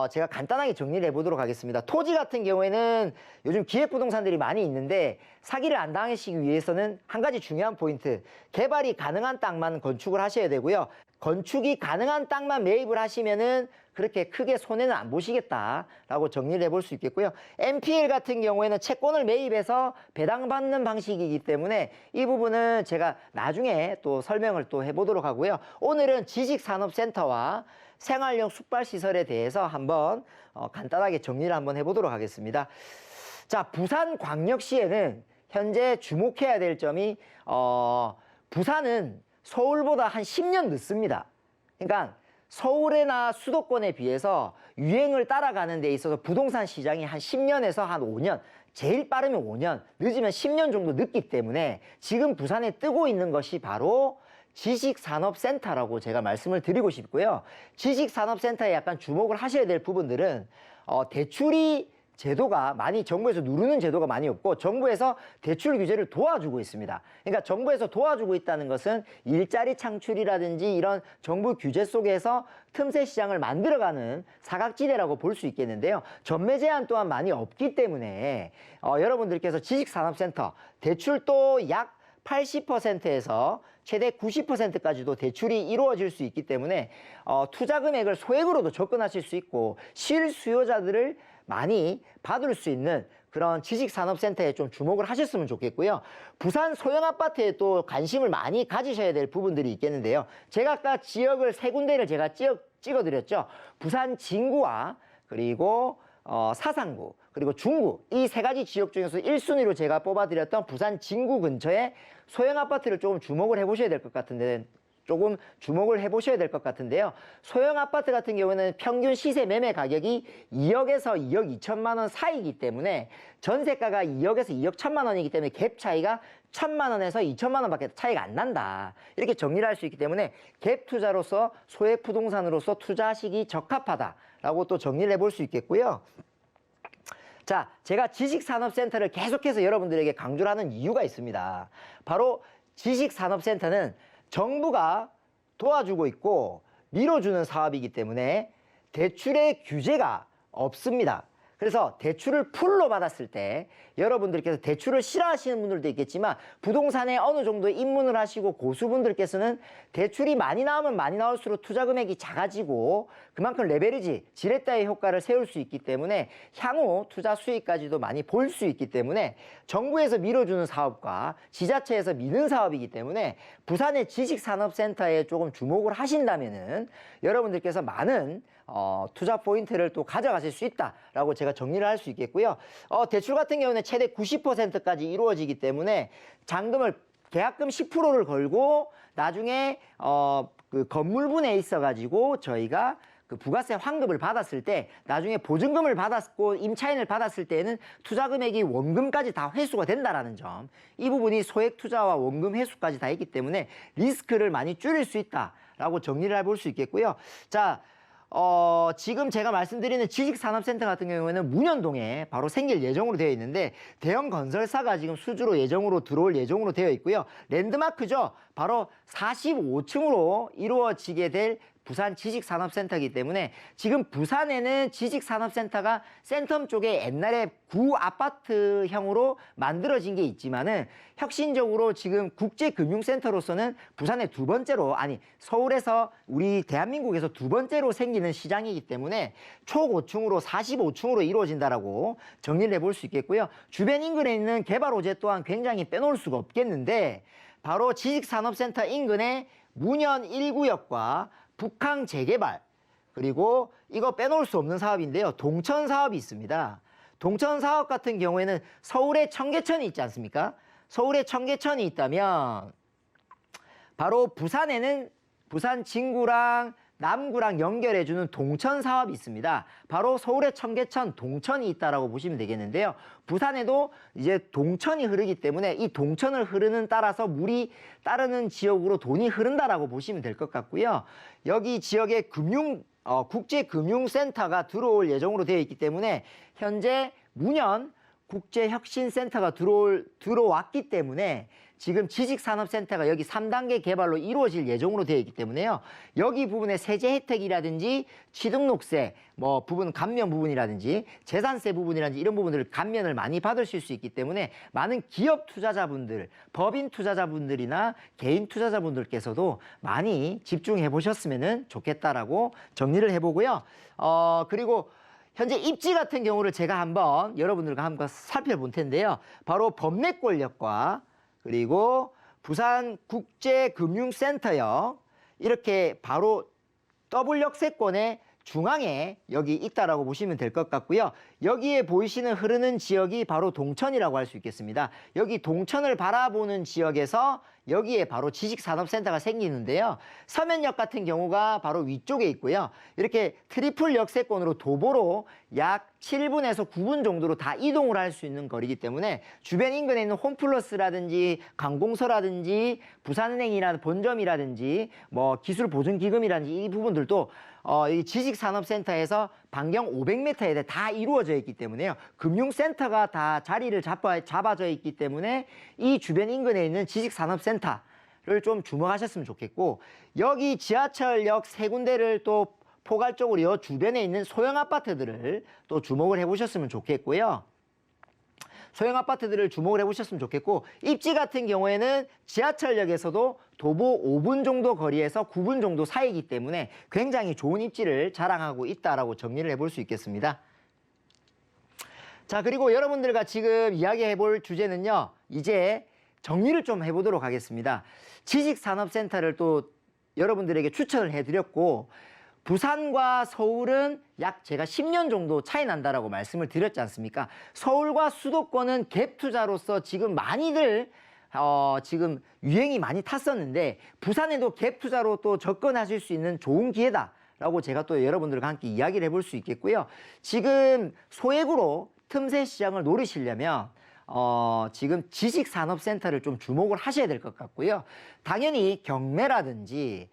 제가 간단하게 정리를 해보도록 하겠습니다. 토지 같은 경우에는 요즘 기획부동산들이 많이 있는데 사기를 안 당하시기 위해서는 한 가지 중요한 포인트, 개발이 가능한 땅만 건축을 하셔야 되고요. 건축이 가능한 땅만 매입을 하시면은 그렇게 크게 손해는 안 보시겠다라고 정리를 해볼 수 있겠고요. NPL 같은 경우에는 채권을 매입해서 배당받는 방식이기 때문에 이 부분은 제가 나중에 또 설명을 또 해보도록 하고요. 오늘은 지식산업센터와 생활력 숙박시설에 대해서 한번 간단하게 정리를 한번 해보도록 하겠습니다. 자, 부산광역시에는 현재 주목해야 될 점이 부산은 서울보다 한 10년 늦습니다. 그러니까 서울이나 수도권에 비해서 유행을 따라가는 데 있어서 부동산 시장이 한 10년에서 한 5년, 제일 빠르면 5년, 늦으면 10년 정도 늦기 때문에 지금 부산에 뜨고 있는 것이 바로 지식산업센터라고 제가 말씀을 드리고 싶고요. 지식산업센터에 약간 주목을 하셔야 될 부분들은 대출이 제도가 많이 정부에서 누르는 제도가 많이 없고 정부에서 대출 규제를 도와주고 있습니다. 그러니까 정부에서 도와주고 있다는 것은 일자리 창출이라든지 이런 정부 규제 속에서 틈새 시장을 만들어가는 사각지대라고 볼 수 있겠는데요. 전매 제한 또한 많이 없기 때문에 여러분들께서 지식산업센터 대출도 약 80%에서 최대 90%까지도 대출이 이루어질 수 있기 때문에 투자 금액을 소액으로도 접근하실 수 있고 실수요자들을 많이 받을 수 있는 그런 지식산업센터에 좀 주목을 하셨으면 좋겠고요. 부산 소형 아파트에 또 관심을 많이 가지셔야 될 부분들이 있겠는데요. 제가 아까 지역을 세 군데를 제가 찍어드렸죠. 부산 진구와 그리고 사상구 그리고 중구 이 세 가지 지역 중에서 1순위로 제가 뽑아드렸던 부산 진구 근처에 소형 아파트를 조금 주목을 해보셔야 될 것 같은데 소형 아파트 같은 경우는 평균 시세 매매 가격이 2억에서 2억 2천만 원 사이이기 때문에 전세가가 2억에서 2억 1천만 원이기 때문에 갭 차이가 1천만 원에서 2천만 원밖에 차이가 안 난다. 이렇게 정리를 할 수 있기 때문에 갭 투자로서 소액 부동산으로서 투자하시기 적합하다라고 또 정리를 해볼 수 있겠고요. 자, 제가 지식산업센터를 계속해서 여러분들에게 강조를 하는 이유가 있습니다. 바로 지식산업센터는 정부가 도와주고 있고 밀어주는 사업이기 때문에 대출의 규제가 없습니다. 그래서 대출을 풀로 받았을 때 여러분들께서 대출을 싫어하시는 분들도 있겠지만 부동산에 어느 정도 입문을 하시고 고수분들께서는 대출이 많이 나오면 많이 나올수록 투자 금액이 작아지고 그만큼 레버리지, 지렛대의 효과를 세울 수 있기 때문에 향후 투자 수익까지도 많이 볼 수 있기 때문에 정부에서 밀어주는 사업과 지자체에서 미는 사업이기 때문에 부산의 지식산업센터에 조금 주목을 하신다면은 여러분들께서 많은 투자 포인트를 또 가져가실 수 있다라고 제가 정리를 할 수 있겠고요. 대출 같은 경우는 최대 90%까지 이루어지기 때문에 잔금을 계약금 10%를 걸고 나중에 그 건물분에 있어가지고 저희가 그 부가세 환급을 받았을 때 나중에 보증금을 받았고 임차인을 받았을 때에는 투자 금액이 원금까지 다 회수가 된다라는 점, 이 부분이 소액 투자와 원금 회수까지 다 있기 때문에 리스크를 많이 줄일 수 있다라고 정리를 해볼 수 있겠고요. 자, 지금 제가 말씀드리는 지식산업센터 같은 경우에는 문현동에 바로 생길 예정으로 되어 있는데 대형 건설사가 지금 수주로 예정으로 들어올 예정으로 되어 있고요. 랜드마크죠. 바로 45층으로 이루어지게 될 부산 지식산업센터이기 때문에 지금 부산에는 지식산업센터가 센텀 쪽에 옛날에 구 아파트형으로 만들어진 게 있지만은 혁신적으로 지금 국제금융센터로서는 부산에 두 번째로, 아니 서울에서 우리 대한민국에서 두 번째로 생기는 시장이기 때문에 초고층으로 45층으로 이루어진다라고 정리를 해볼 수 있겠고요. 주변 인근에 있는 개발 호재 또한 굉장히 빼놓을 수가 없겠는데 바로 지식산업센터 인근에 문현 1구역과 북항 재개발, 그리고 이거 빼놓을 수 없는 사업인데요. 동천 사업이 있습니다. 동천 사업 같은 경우에는 서울에 청계천이 있지 않습니까? 서울에 청계천이 있다면 바로 부산에는 부산 진구랑 남구랑 연결해주는 동천 사업이 있습니다. 바로 서울의 청계천, 동천이 있다라고 보시면 되겠는데요. 부산에도 이제 동천이 흐르기 때문에 이 동천을 흐르는 따라서 물이 따르는 지역으로 돈이 흐른다라고 보시면 될 것 같고요. 여기 지역에 국제금융센터가 들어올 예정으로 되어 있기 때문에 현재 문현 국제혁신센터가 들어왔기 때문에 지금 지식산업센터가 여기 3단계 개발로 이루어질 예정으로 되어 있기 때문에요. 여기 부분에 세제 혜택이라든지 취등록세, 뭐 부분 감면 부분이라든지 재산세 부분이라든지 이런 부분들을 감면을 많이 받으실 수 있기 때문에 많은 기업 투자자분들, 법인 투자자분들이나 개인 투자자분들께서도 많이 집중해 보셨으면 좋겠다라고 정리를 해보고요. 그리고 현재 입지 같은 경우를 제가 한번 여러분들과 한번 살펴볼 텐데요. 바로 범내권역과 그리고 부산국제금융센터역, 이렇게 바로 더블역세권의 중앙에 여기 있다라고 보시면 될 것 같고요. 여기에 보이시는 흐르는 지역이 바로 동천이라고 할 수 있겠습니다. 여기 동천을 바라보는 지역에서 여기에 바로 지식산업센터가 생기는데요. 서면역 같은 경우가 바로 위쪽에 있고요. 이렇게 트리플 역세권으로 도보로 약 7분에서 9분 정도로 다 이동을 할 수 있는 거리이기 때문에 주변 인근에 있는 홈플러스라든지 관공서라든지 부산은행이나 본점이라든지 뭐 기술보증기금이라든지 이 부분들도 이 지식산업센터에서 반경 500m에 다 이루어져 있기 때문에요. 금융센터가 다 자리를 잡아져 있기 때문에 이 주변 인근에 있는 지식산업센터를 좀 주목하셨으면 좋겠고, 여기 지하철역 세 군데를 또 포괄적으로 이 주변에 있는 소형 아파트들을 또 주목을 해보셨으면 좋겠고요. 소형 아파트들을 주목을 해보셨으면 좋겠고, 입지 같은 경우에는 지하철역에서도 도보 5분 정도 거리에서 9분 정도 사이이기 때문에 굉장히 좋은 입지를 자랑하고 있다라고 정리를 해볼 수 있겠습니다. 자, 그리고 여러분들과 지금 이야기해볼 주제는요, 이제 정리를 좀 해보도록 하겠습니다. 지식산업센터를 또 여러분들에게 추천을 해드렸고, 부산과 서울은 약 제가 10년 정도 차이 난다라고 말씀을 드렸지 않습니까? 서울과 수도권은 갭 투자로서 지금 많이들 지금 유행이 많이 탔었는데 부산에도 갭 투자로 또 접근하실 수 있는 좋은 기회다라고 제가 또 여러분들과 함께 이야기를 해볼 수 있겠고요. 지금 소액으로 틈새 시장을 노리시려면 지금 지식산업센터를 좀 주목을 하셔야 될 것 같고요. 당연히 경매라든지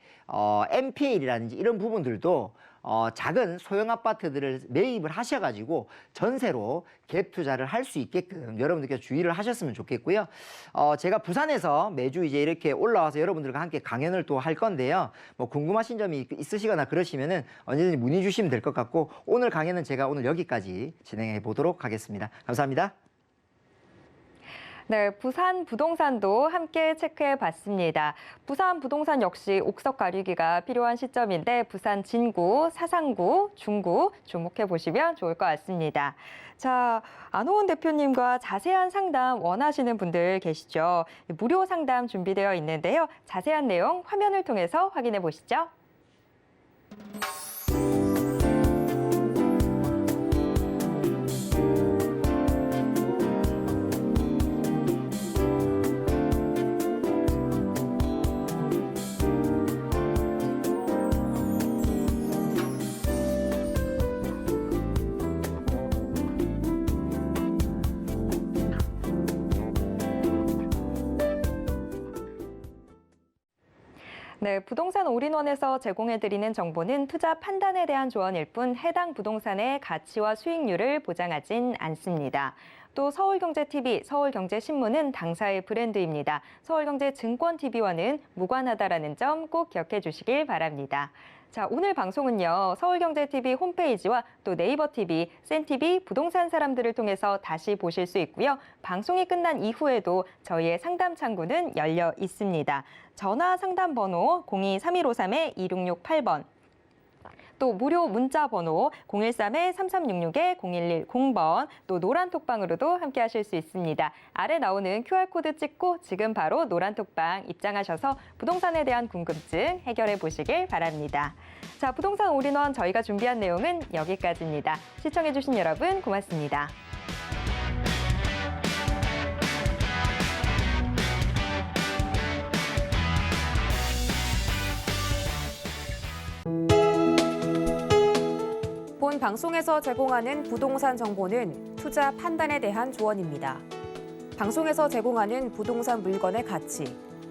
MPL이라든지 이런 부분들도 작은 소형 아파트들을 매입을 하셔가지고 전세로 갭 투자를 할 수 있게끔 여러분들께서 주의를 하셨으면 좋겠고요. 제가 부산에서 매주 이제 이렇게 올라와서 여러분들과 함께 강연을 또 할 건데요. 뭐 궁금하신 점이 있으시거나 그러시면은 언제든지 문의 주시면 될 것 같고, 오늘 강연은 제가 오늘 여기까지 진행해 보도록 하겠습니다. 감사합니다. 네, 부산 부동산도 함께 체크해 봤습니다. 부산 부동산 역시 옥석 가리기가 필요한 시점인데 부산 진구, 사상구, 중구 주목해 보시면 좋을 것 같습니다. 자, 안호은 대표님과 자세한 상담 원하시는 분들 계시죠? 무료 상담 준비되어 있는데요. 자세한 내용 화면을 통해서 확인해 보시죠. 네, 부동산 올인원에서 제공해드리는 정보는 투자 판단에 대한 조언일 뿐 해당 부동산의 가치와 수익률을 보장하진 않습니다. 또 서울경제TV, 서울경제신문은 당사의 브랜드입니다. 서울경제증권TV와는 무관하다라는 점 꼭 기억해 주시길 바랍니다. 자, 오늘 방송은요, 서울경제TV 홈페이지와 또 네이버TV, 센TV 부동산 사람들을 통해서 다시 보실 수 있고요. 방송이 끝난 이후에도 저희의 상담 창구는 열려 있습니다. 전화 상담 번호 02-3153-2668번. 또 무료 문자 번호 013-3366-0110번, 또 노란톡방으로도 함께 하실 수 있습니다. 아래 나오는 QR코드 찍고 지금 바로 노란톡방 입장하셔서 부동산에 대한 궁금증 해결해 보시길 바랍니다. 자, 부동산 올인원 저희가 준비한 내용은 여기까지입니다. 시청해 주신 여러분 고맙습니다. 본 방송에서 제공하는 부동산 정보는 투자 판단에 대한 조언입니다. 방송에서 제공하는 부동산 물건의 가치,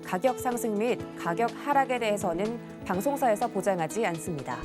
가격 상승 및 가격 하락에 대해서는 방송사에서 보장하지 않습니다.